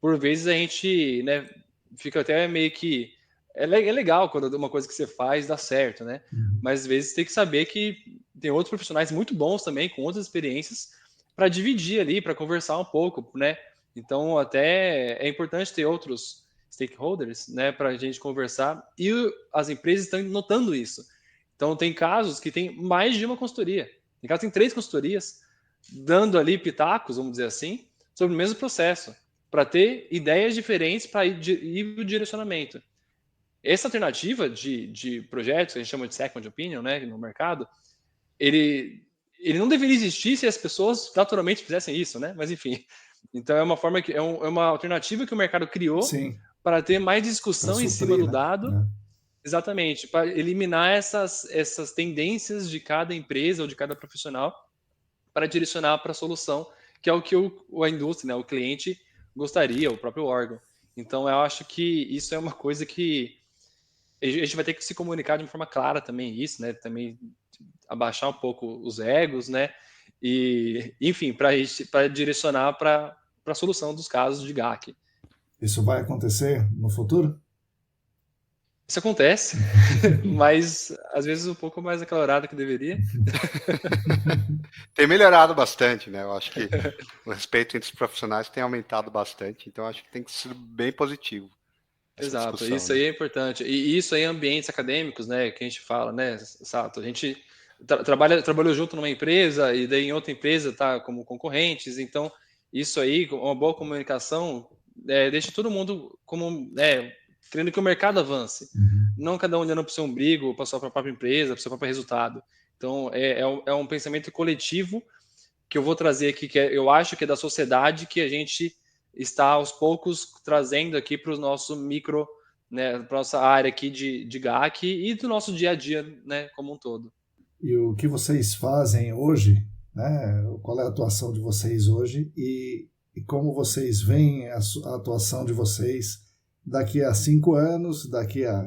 Speaker 2: por vezes a gente, né, fica até meio que é legal quando uma coisa que você faz dá certo, né? Mas às vezes tem que saber que tem outros profissionais muito bons também, com outras experiências, para dividir ali, para conversar um pouco, né? Então, até é importante ter outros stakeholders, né, para a gente conversar. E as empresas estão notando isso. Então, tem casos que tem mais de uma consultoria. Tem casos que tem 3 consultorias dando ali pitacos, vamos dizer assim, sobre o mesmo processo, para ter ideias diferentes para ir o direcionamento. Essa alternativa de projetos, que a gente chama de second opinion, né, no mercado, ele não deveria existir se as pessoas naturalmente fizessem isso, né? Mas enfim, então é uma forma que é uma alternativa que o mercado criou para ter mais discussão em cima do dado, né? Exatamente, para eliminar essas tendências de cada empresa ou de cada profissional para direcionar para a solução, que é o que a indústria, né, o cliente gostaria, o próprio órgão. Então eu acho que isso é uma coisa que a gente vai ter que se comunicar de uma forma clara também, isso, né? Também abaixar um pouco os egos, né? E, enfim, para direcionar para a solução dos casos de GAC.
Speaker 1: Isso vai acontecer no futuro?
Speaker 2: Isso acontece, mas às vezes um pouco mais acalorado que deveria.
Speaker 3: Tem melhorado bastante, né? Eu acho que o respeito entre os profissionais tem aumentado bastante, então acho que tem que ser bem positivo.
Speaker 2: Exato, isso aí é importante. E isso aí em ambientes acadêmicos, né, que a gente fala, né, Sato? A gente trabalhou junto numa empresa e daí em outra empresa tá como concorrentes, então isso aí, uma boa comunicação, deixa todo mundo como, querendo que o mercado avance. Não cada um olhando para o seu umbigo, para a sua própria empresa, para o seu próprio resultado. Então, é um pensamento coletivo que eu vou trazer aqui, que eu acho que é da sociedade, que a gente está aos poucos trazendo aqui para o nosso micro, né, para nossa área aqui de GAC e do nosso dia a dia, né, como um todo.
Speaker 1: E o que vocês fazem hoje, né? Qual é a atuação de vocês hoje e como vocês veem a atuação de vocês daqui a 5 anos,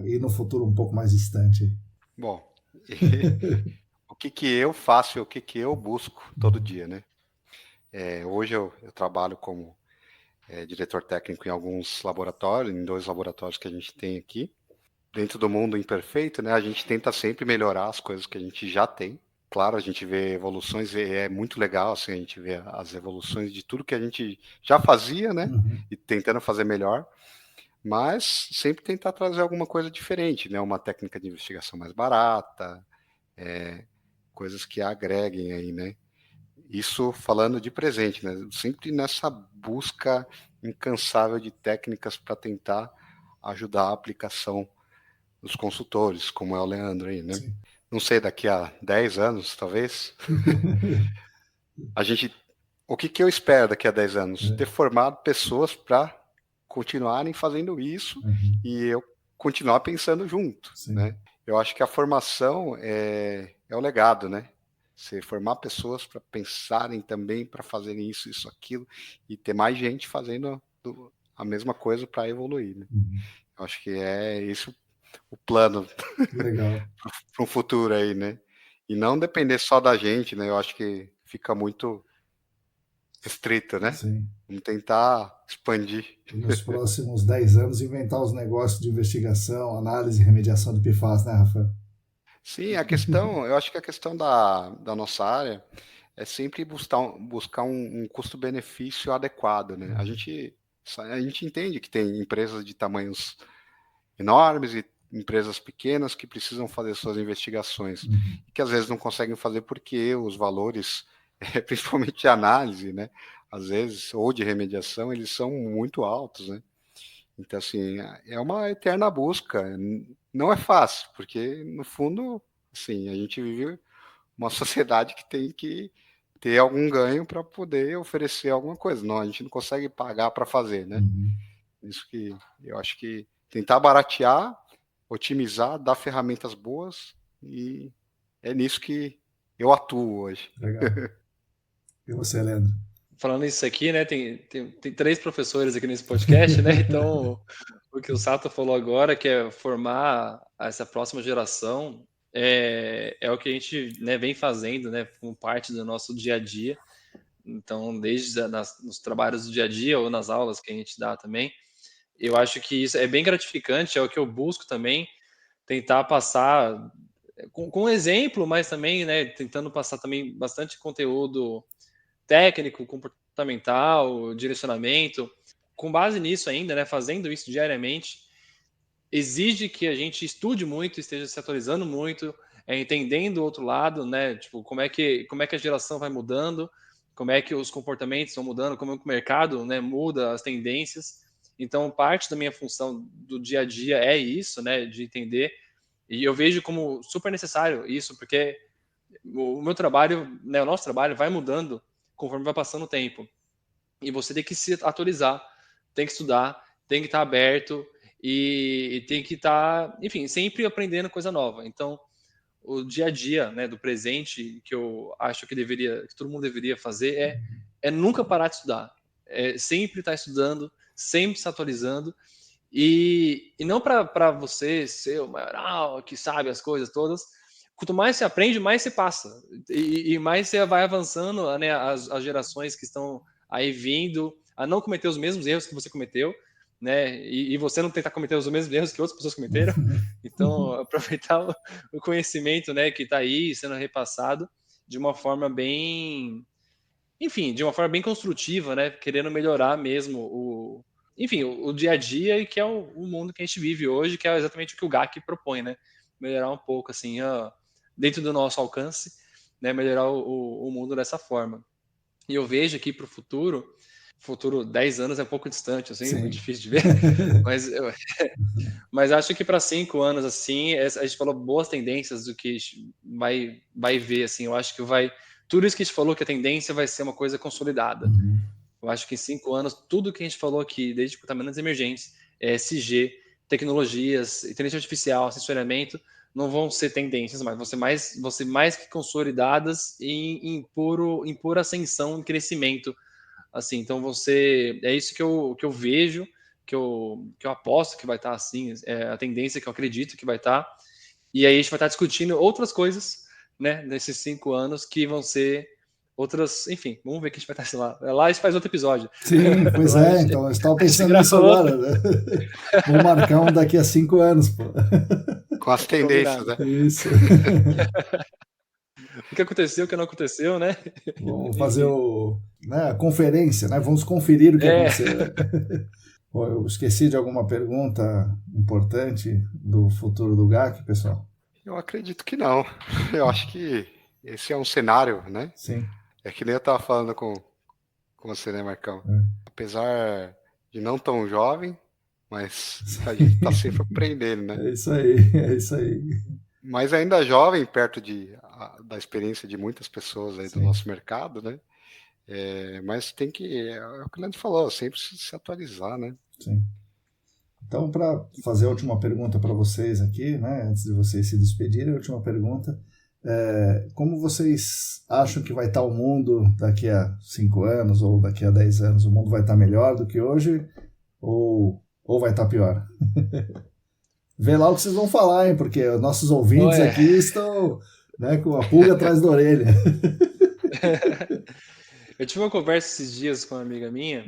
Speaker 1: e no futuro um pouco mais distante?
Speaker 3: Bom, o que eu faço e o que eu busco todo dia, né? Hoje eu trabalho como diretor técnico em alguns laboratórios, em 2 laboratórios que a gente tem aqui. Dentro do mundo imperfeito, né, a gente tenta sempre melhorar as coisas que a gente já tem. Claro, a gente vê evoluções e é muito legal, assim, a gente vê as evoluções de tudo que a gente já fazia, né, e tentando fazer melhor, mas sempre tentar trazer alguma coisa diferente, né, uma técnica de investigação mais barata, coisas que agreguem aí, né. Isso falando de presente, né, sempre nessa busca incansável de técnicas para tentar ajudar a aplicação dos consultores, como é o Leandro aí, né?
Speaker 1: Sim.
Speaker 3: Não sei, daqui a 10 anos, talvez, o que eu espero daqui a 10 anos? Ter formado pessoas para continuarem fazendo isso e eu continuar pensando junto,
Speaker 1: Sim.
Speaker 3: né? Eu acho que a formação é o legado, né? Você formar pessoas para pensarem também, para fazerem isso, aquilo, e ter mais gente fazendo a mesma coisa para evoluir, né? Eu acho que é isso o plano
Speaker 1: Legal.
Speaker 3: para um futuro aí, né? E não depender só da gente, né? Eu acho que fica muito restrito, né?
Speaker 1: Sim.
Speaker 3: Vamos tentar expandir.
Speaker 1: E nos próximos 10 anos inventar os negócios de investigação, análise e remediação de PFAS, né, Rafael?
Speaker 3: Sim, eu acho que a questão da nossa área é sempre buscar um custo-benefício adequado, né? A gente entende que tem empresas de tamanhos enormes e empresas pequenas que precisam fazer suas investigações e que às vezes não conseguem fazer porque os valores, principalmente de análise, né, às vezes, ou de remediação, eles são muito altos, né? Então, assim, é uma eterna busca. Não é fácil, porque, no fundo, assim, a gente vive uma sociedade que tem que ter algum ganho para poder oferecer alguma coisa. Não, a gente não consegue pagar para fazer, né? Isso que eu acho que tentar baratear, otimizar, dar ferramentas boas e é nisso que eu atuo hoje.
Speaker 1: Legal. E você, Leandro?
Speaker 2: Falando isso aqui, né, tem 3 professores aqui nesse podcast, né, então o que o Sato falou agora, que é formar essa próxima geração, é o que a gente, né, vem fazendo, né, como parte do nosso dia a dia. Então, desde nos trabalhos do dia a dia ou nas aulas que a gente dá também, eu acho que isso é bem gratificante, é o que eu busco também, tentar passar com exemplo, mas também, né, tentando passar também bastante conteúdo técnico, comportamental, direcionamento. Com base nisso ainda, né, fazendo isso diariamente, exige que a gente estude muito, esteja se atualizando muito, entendendo o outro lado, né, tipo, como é que a geração vai mudando, como é que os comportamentos vão mudando, como é que o mercado, né, muda as tendências. Então, parte da minha função do dia a dia é isso, né, de entender, e eu vejo como super necessário isso, porque o meu trabalho, né, o nosso trabalho vai mudando conforme vai passando o tempo. E você tem que se atualizar, tem que estudar, tem que estar aberto e tem que estar, enfim, sempre aprendendo coisa nova. Então, o dia a dia, né, do presente, que eu acho que todo mundo deveria fazer, é nunca parar de estudar. É sempre estar estudando, sempre se atualizando. E não para você ser o maioral que sabe as coisas todas. Quanto mais você aprende, mais você passa. E mais você vai avançando, né, as gerações que estão aí vindo a não cometer os mesmos erros que você cometeu, né? E você não tentar cometer os mesmos erros que outras pessoas cometeram. Então, aproveitar o conhecimento, né, que está aí sendo repassado de uma forma bem, enfim, de uma forma bem construtiva, né? Querendo melhorar mesmo enfim, o dia a dia e que é o mundo que a gente vive hoje, que é exatamente o que o GAC propõe, né? Melhorar um pouco, assim, dentro do nosso alcance, né? Melhorar o mundo dessa forma. E eu vejo aqui para o futuro 10 anos é um pouco distante, assim, muito
Speaker 1: Sim.
Speaker 2: difícil de ver, mas, mas acho que para 5 anos, assim, a gente falou boas tendências do que a gente vai ver, assim, eu acho que tudo isso que a gente falou que a tendência vai ser uma coisa consolidada. Eu acho que em 5 anos, tudo que a gente falou aqui, desde contaminantes emergentes, SG, tecnologias, inteligência artificial, sensoriamento, não vão ser tendências, mas vão ser mais que consolidadas em pura ascensão e crescimento. Assim, então é isso que eu vejo, que eu aposto que vai estar assim, a tendência que eu acredito que vai estar. E aí a gente vai estar discutindo outras coisas, né, nesses 5 anos que vão ser outras, enfim, vamos ver o que a gente vai estar lá. Lá a gente faz outro episódio.
Speaker 1: Sim, pois
Speaker 2: Lá
Speaker 1: então eu estava
Speaker 2: a gente
Speaker 1: pensando nisso
Speaker 2: grava outro.
Speaker 1: agora, né? Vou marcar um daqui a 5 anos, pô.
Speaker 3: Com as tendências, né?
Speaker 1: Isso.
Speaker 2: O que aconteceu, o que não aconteceu, né?
Speaker 1: Vamos fazer a conferência, né? Vamos conferir o que aconteceu. Pô, eu esqueci de alguma pergunta importante do futuro do GAC, pessoal?
Speaker 3: Eu acredito que não. Eu acho que esse é um cenário, né?
Speaker 1: Sim.
Speaker 3: É que nem eu estava falando com você, né, Marcão? Apesar de não tão jovem, mas a gente está sempre aprendendo, né?
Speaker 1: É isso aí, é isso aí.
Speaker 3: Mas ainda jovem, perto da experiência de muitas pessoas aí do nosso mercado, né? Mas tem que, é o que o Leandro falou, sempre se atualizar, né?
Speaker 1: Sim. Então, para fazer a última pergunta para vocês aqui, né, antes de vocês se despedirem, a última pergunta, como vocês acham que vai estar o mundo daqui a 5 anos ou daqui a 10 anos? O mundo vai estar melhor do que hoje ou vai estar pior? Vê lá o que vocês vão falar, hein, porque os nossos ouvintes aqui estão, né, com a pulga atrás da orelha.
Speaker 2: Eu tive uma conversa esses dias com uma amiga minha,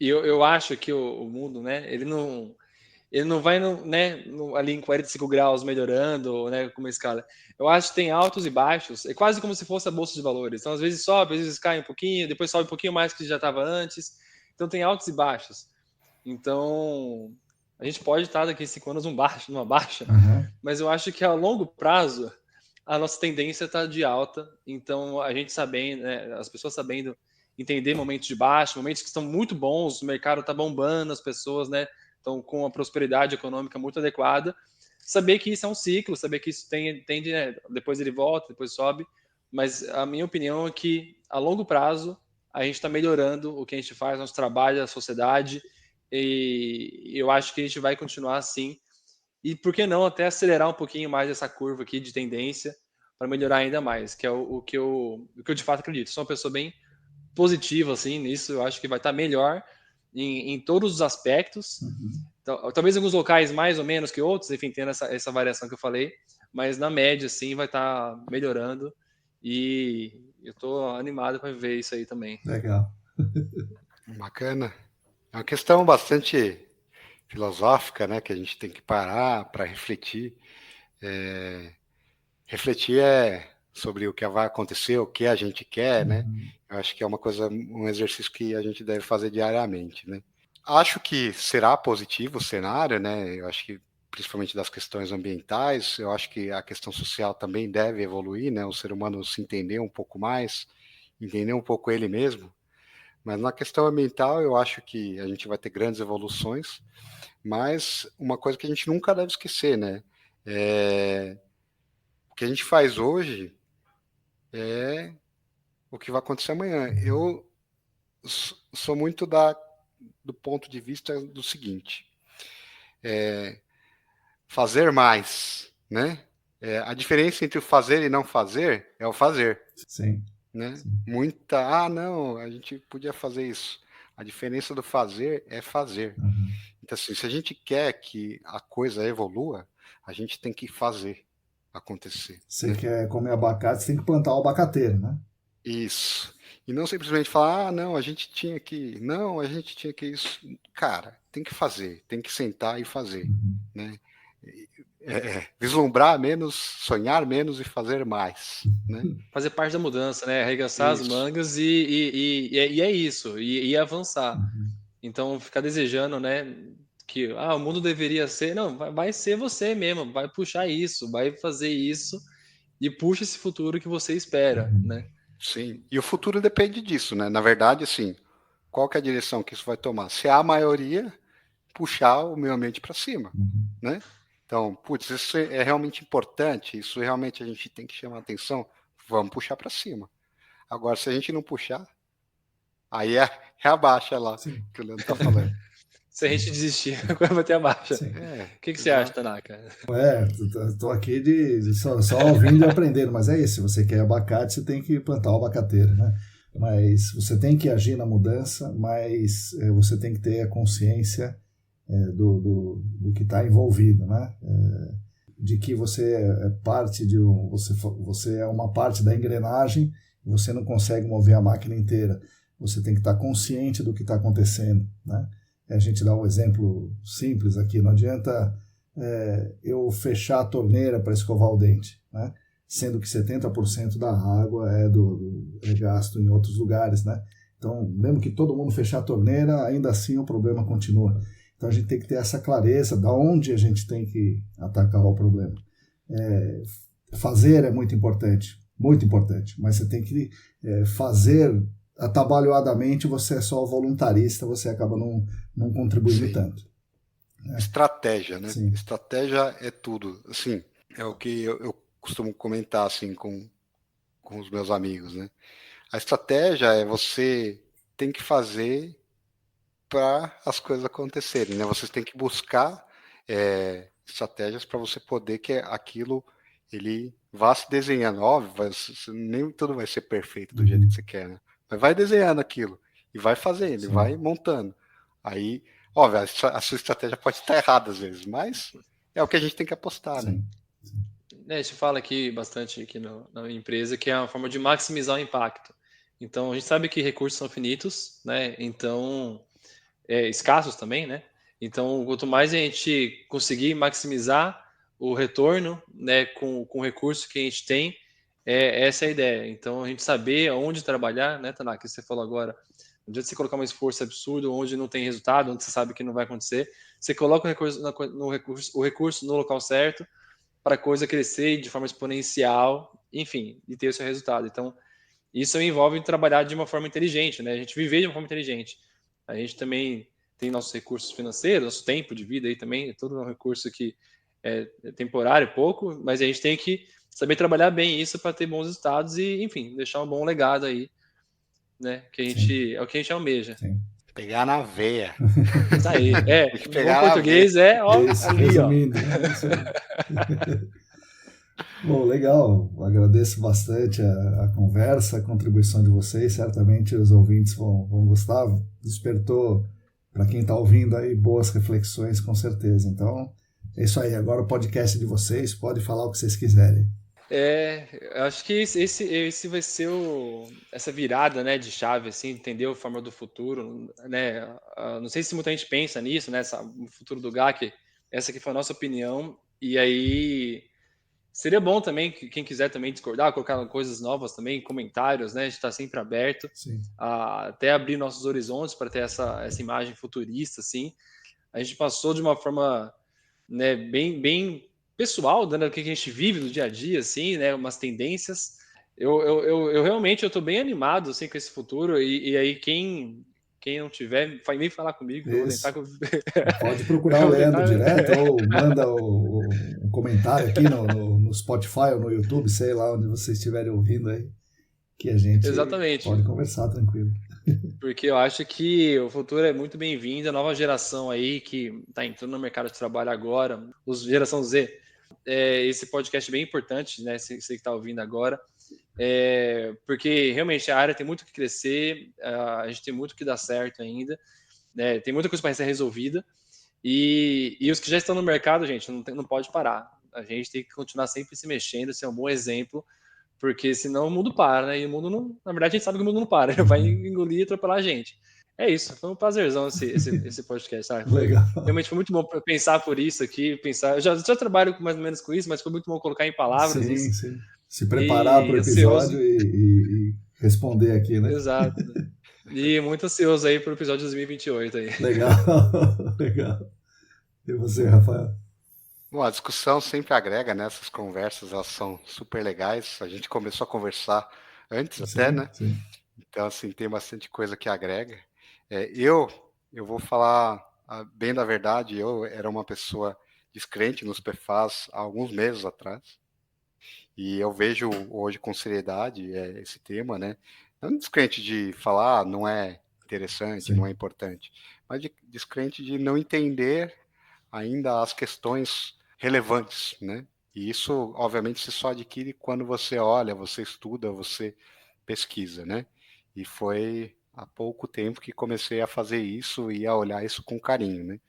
Speaker 2: e eu acho que o mundo, né, ele não vai ali em 45 graus melhorando, né, com uma escala. Eu acho que tem altos e baixos, é quase como se fosse a bolsa de valores. Então, às vezes sobe, às vezes cai um pouquinho, depois sobe um pouquinho mais que já estava antes. Então, tem altos e baixos. Então, a gente pode estar daqui a 5 anos numa baixa, mas eu acho que a longo prazo a nossa tendência está de alta. Então, a gente sabendo, né, as pessoas sabendo entender momentos de baixa, momentos que estão muito bons, o mercado está bombando, as pessoas, né, estão com a prosperidade econômica muito adequada. Saber que isso é um ciclo, saber que isso tende, né, depois ele volta, depois sobe. Mas a minha opinião é que a longo prazo a gente está melhorando o que a gente faz, nosso trabalho, a sociedade, e eu acho que a gente vai continuar assim. E por que não até acelerar um pouquinho mais essa curva aqui de tendência para melhorar ainda mais, que é o que eu de fato acredito. Sou uma pessoa bem positiva assim nisso, eu acho que vai estar melhor em todos os aspectos. Então, talvez em alguns locais mais ou menos que outros, enfim, tendo essa variação que eu falei, mas na média sim vai estar melhorando e eu estou animado para ver isso aí também.
Speaker 1: Legal.
Speaker 3: Bacana. É uma questão bastante filosófica, né, que a gente tem que parar para refletir. Refletir sobre o que vai acontecer, o que a gente quer, né? Eu acho que é um exercício que a gente deve fazer diariamente, né? Acho que será positivo o cenário, né? Eu acho que principalmente das questões ambientais, eu acho que a questão social também deve evoluir, né? O ser humano se entender um pouco mais, entender um pouco ele mesmo. Mas na questão ambiental, eu acho que a gente vai ter grandes evoluções, mas uma coisa que a gente nunca deve esquecer, né? O que a gente faz hoje é o que vai acontecer amanhã. Eu sou muito do ponto de vista do seguinte: fazer mais, né? A diferença entre o fazer e não fazer é o fazer.
Speaker 1: Sim.
Speaker 3: Né? Não, a gente podia fazer isso. A diferença do fazer é fazer. Então, assim, se a gente quer que a coisa evolua, a gente tem que fazer acontecer.
Speaker 1: Você quer comer abacate, você tem que plantar o abacateiro, né?
Speaker 3: Isso. E não simplesmente falar, não, a gente tinha que isso. Cara, tem que fazer, tem que sentar e fazer. Né? Vislumbrar menos, sonhar menos e fazer mais. Né?
Speaker 2: Fazer parte da mudança, né? Arregaçar as mangas e é isso, e avançar. Então, ficar desejando, né, que o mundo deveria ser. Não, vai ser você mesmo, vai puxar isso, vai fazer isso e puxa esse futuro que você espera, né?
Speaker 3: Sim, e o futuro depende disso, né? Na verdade, assim, qual que é a direção que isso vai tomar? Se a maioria puxar o meio ambiente para cima, né? Então, putz, isso é realmente importante, isso realmente a gente tem que chamar atenção, vamos puxar para cima. Agora, se a gente não puxar, Aí é a baixa lá
Speaker 1: Sim.
Speaker 3: que o Leandro tá falando.
Speaker 2: Se a gente desistir, agora vai ter a baixa.
Speaker 1: Sim.
Speaker 2: O que você acha, Tanaka?
Speaker 1: Tô aqui só ouvindo e aprendendo, mas é isso, se você quer abacate, você tem que plantar o abacateiro, né? Mas você tem que agir na mudança, mas você tem que ter a consciência do que está envolvido, né? De que você é parte de você é uma parte da engrenagem, você não consegue mover a máquina inteira. Você tem que estar consciente do que está acontecendo, né? A gente dá um exemplo simples aqui, não adianta eu fechar a torneira para escovar o dente, né? Sendo que 70% da água é gasto em outros lugares, né? Então, mesmo que todo mundo fechar a torneira, ainda assim o problema continua. Então a gente tem que ter essa clareza de onde a gente tem que atacar o problema. Fazer é muito importante, mas você tem que fazer atabalhoadamente, você é só voluntarista, você acaba não contribuindo tanto.
Speaker 3: Estratégia, né?
Speaker 1: Sim.
Speaker 3: Estratégia é tudo. Assim, é o que eu costumo comentar assim com os meus amigos, né? A estratégia é você tem que fazer para as coisas acontecerem, né? Você tem que buscar estratégias para você poder que aquilo ele vá se desenhando. Óbvio, nem tudo vai ser perfeito do jeito que você quer, né? Mas vai desenhando aquilo e vai fazendo, e vai montando. Aí, óbvio, a sua estratégia pode estar errada às vezes, mas é o que a gente tem que apostar, né?
Speaker 2: A gente fala aqui bastante aqui na empresa que é uma forma de maximizar o impacto. Então, a gente sabe que recursos são finitos, né? Então, escassos também, né? Então, quanto mais a gente conseguir maximizar o retorno, né, com o recurso que a gente tem, essa é a ideia. Então, a gente saber onde trabalhar, né, Tanaka, que você falou agora, não adianta você colocar um esforço absurdo onde não tem resultado, onde você sabe que não vai acontecer, você coloca o recurso no local certo para a coisa crescer de forma exponencial, enfim, e ter o seu resultado. Então, isso envolve trabalhar de uma forma inteligente, né? A gente viver de uma forma inteligente. A gente também tem nossos recursos financeiros, nosso tempo de vida aí também, é todo um recurso que é temporário, pouco, mas a gente tem que saber trabalhar bem isso para ter bons resultados e, enfim, deixar um bom legado aí, né? Que a gente, é o que a gente almeja.
Speaker 1: Sim.
Speaker 3: Pegar na veia.
Speaker 2: Isso aí,
Speaker 3: Tem que
Speaker 2: em
Speaker 3: pegar
Speaker 2: bom português
Speaker 1: Isso,
Speaker 2: ali,
Speaker 1: resumindo, né? Isso aí. Bom, legal. Agradeço bastante a conversa, a contribuição de vocês. Certamente os ouvintes vão gostar. Despertou, para quem está ouvindo aí, boas reflexões, com certeza. Então, é isso aí. Agora o podcast é de vocês. Pode falar o que vocês quiserem.
Speaker 2: Eu acho que esse vai ser essa virada, né, de chave, assim, entender a forma do futuro, né? Não sei se muita gente pensa nisso, né? O futuro do GAC, essa aqui foi a nossa opinião. E aí seria bom também que quem quiser também discordar, colocar coisas novas também, comentários, né? A gente está sempre aberto a até abrir nossos horizontes para ter essa imagem futurista, assim. A gente passou de uma forma, né, bem pessoal, né, do que a gente vive no dia a dia, assim, né, umas tendências. Eu realmente estou bem animado assim, com esse futuro, e aí quem não tiver, vem falar comigo, que eu vou tentar.
Speaker 1: Pode procurar o Leandro direto ou manda um comentário aqui no Spotify ou no YouTube, sei lá onde vocês estiverem ouvindo aí, que a gente pode conversar tranquilo.
Speaker 2: Porque eu acho que o futuro é muito bem-vindo, a nova geração aí que está entrando no mercado de trabalho agora, geração Z. Esse podcast é bem importante, né? Você que está ouvindo agora, porque realmente a área tem muito que crescer, a gente tem muito que dar certo ainda, né? Tem muita coisa para ser resolvida, e os que já estão no mercado, gente, não pode parar. A gente tem que continuar sempre se mexendo, ser um bom exemplo, porque senão o mundo para, né? E o mundo não. Na verdade, a gente sabe que o mundo não para, ele vai engolir e atropelar a gente. É isso, foi um prazerzão esse podcast, sabe?
Speaker 1: Legal.
Speaker 2: Realmente foi muito bom pensar por isso aqui, pensar. Eu já trabalho mais ou menos com isso, mas foi muito bom colocar em palavras isso.
Speaker 1: Sim. Se preparar para o episódio e responder aqui, né?
Speaker 2: Exato. E muito ansioso aí para o episódio 2028 aí.
Speaker 1: Legal. E você, Rafael?
Speaker 3: Bom, a discussão sempre agrega, né? Essas conversas, elas são super legais. A gente começou a conversar antes até, né?
Speaker 1: Sim.
Speaker 3: Então, assim, tem bastante coisa que agrega. Eu vou falar bem da verdade, eu era uma pessoa descrente nos PFAS há alguns meses atrás. E eu vejo hoje com seriedade esse tema, né? Não descrente de falar, não é interessante,
Speaker 1: Sim.
Speaker 3: não é importante. Mas descrente de não entender ainda as questões relevantes, né? E isso, obviamente, você só adquire quando você olha, você estuda, você pesquisa, né? E foi há pouco tempo que comecei a fazer isso e a olhar isso com carinho, né?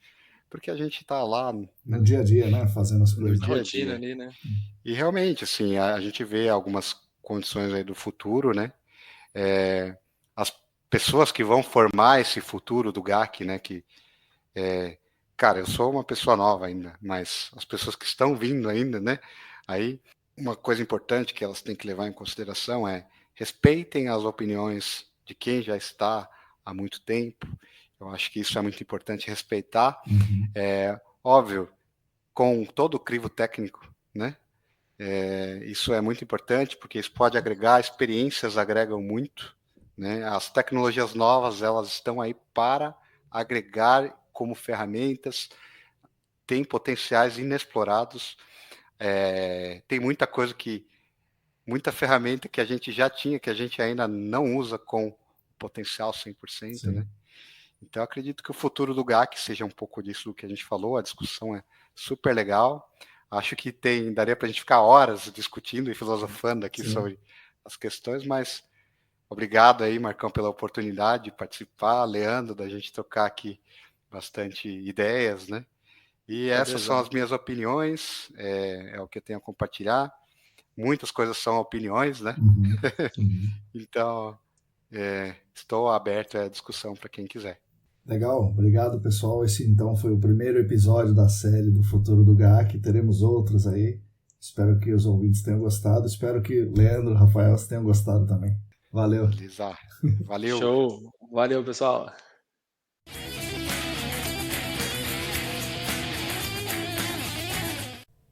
Speaker 3: Porque a gente está lá
Speaker 1: No dia a dia, né? Fazendo as
Speaker 3: no
Speaker 1: coisas.
Speaker 2: A
Speaker 3: dia a
Speaker 2: rotina
Speaker 3: dia.
Speaker 2: ali, né?
Speaker 3: E realmente, assim, a gente vê algumas condições aí do futuro, né? As pessoas que vão formar esse futuro do GAC, né? Cara, eu sou uma pessoa nova ainda, mas as pessoas que estão vindo ainda, né? Aí, uma coisa importante que elas têm que levar em consideração é respeitem as opiniões de quem já está há muito tempo. Eu acho que isso é muito importante, respeitar.
Speaker 1: Uhum.
Speaker 3: Óbvio, com todo o crivo técnico, né? Isso é muito importante, porque isso pode agregar, experiências agregam muito, né? As tecnologias novas, elas estão aí para agregar como ferramentas, tem potenciais inexplorados, tem muita ferramenta que a gente já tinha, que a gente ainda não usa com potencial 100%, né?
Speaker 1: Sim.
Speaker 3: Então, eu acredito que o futuro do GAC seja um pouco disso do que a gente falou, a discussão é super legal, acho que daria para a gente ficar horas discutindo e filosofando aqui
Speaker 1: Sim.
Speaker 3: sobre as questões, mas obrigado aí, Marcão, pela oportunidade de participar, Leandro, da gente trocar aqui bastante ideias, né? E essas são as minhas opiniões, é o que eu tenho a compartilhar. Muitas coisas são opiniões, né?
Speaker 1: Uhum. Uhum.
Speaker 3: Então, estou aberto à discussão para quem quiser.
Speaker 1: Legal, obrigado pessoal. Esse então foi o primeiro episódio da série do Futuro do GAC. Teremos outros aí. Espero que os ouvintes tenham gostado. Espero que Leandro e Rafael tenham gostado também. Valeu.
Speaker 3: Beleza. Valeu.
Speaker 2: Show. Valeu, pessoal.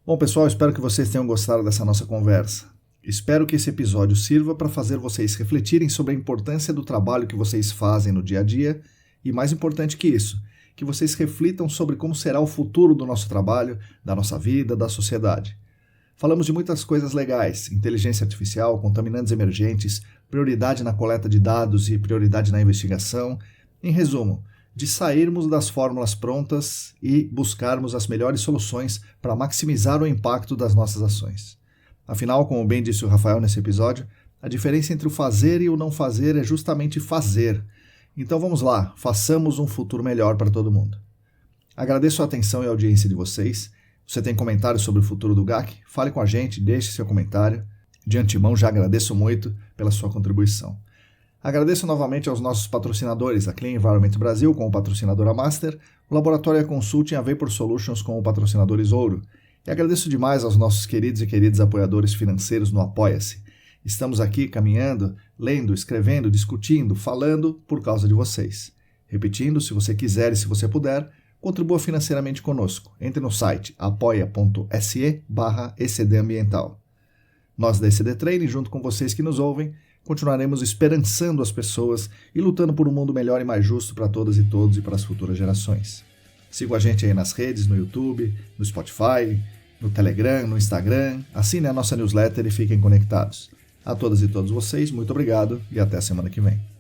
Speaker 1: Bom, pessoal, espero que vocês tenham gostado dessa nossa conversa. Espero que esse episódio sirva para fazer vocês refletirem sobre a importância do trabalho que vocês fazem no dia a dia e, mais importante que isso, que vocês reflitam sobre como será o futuro do nosso trabalho, da nossa vida, da sociedade. Falamos de muitas coisas legais: inteligência artificial, contaminantes emergentes, prioridade na coleta de dados e prioridade na investigação. Em resumo, de sairmos das fórmulas prontas e buscarmos as melhores soluções para maximizar o impacto das nossas ações. Afinal, como bem disse o Rafael nesse episódio, a diferença entre o fazer e o não fazer é justamente fazer. Então vamos lá, façamos um futuro melhor para todo mundo. Agradeço a atenção e a audiência de vocês. Você tem comentários sobre o futuro do GAC? Fale com a gente, deixe seu comentário. De antemão, já agradeço muito pela sua contribuição. Agradeço novamente aos nossos patrocinadores, a Clean Environment Brasil com o patrocinador Master, o Laboratório Consulting, a Vapor Solutions com o patrocinador Ouro. E agradeço demais aos nossos queridos e queridas apoiadores financeiros no Apoia-se. Estamos aqui caminhando, lendo, escrevendo, discutindo, falando por causa de vocês. Repetindo, se você quiser e se você puder, contribua financeiramente conosco. Entre no site apoia.se/ECDambiental. Nós da ECD Training, junto com vocês que nos ouvem, continuaremos esperançando as pessoas e lutando por um mundo melhor e mais justo para todas e todos e para as futuras gerações. Siga a gente aí nas redes, no YouTube, no Spotify, no Telegram, no Instagram. Assine a nossa newsletter e fiquem conectados. A todas e todos vocês, muito obrigado e até a semana que vem.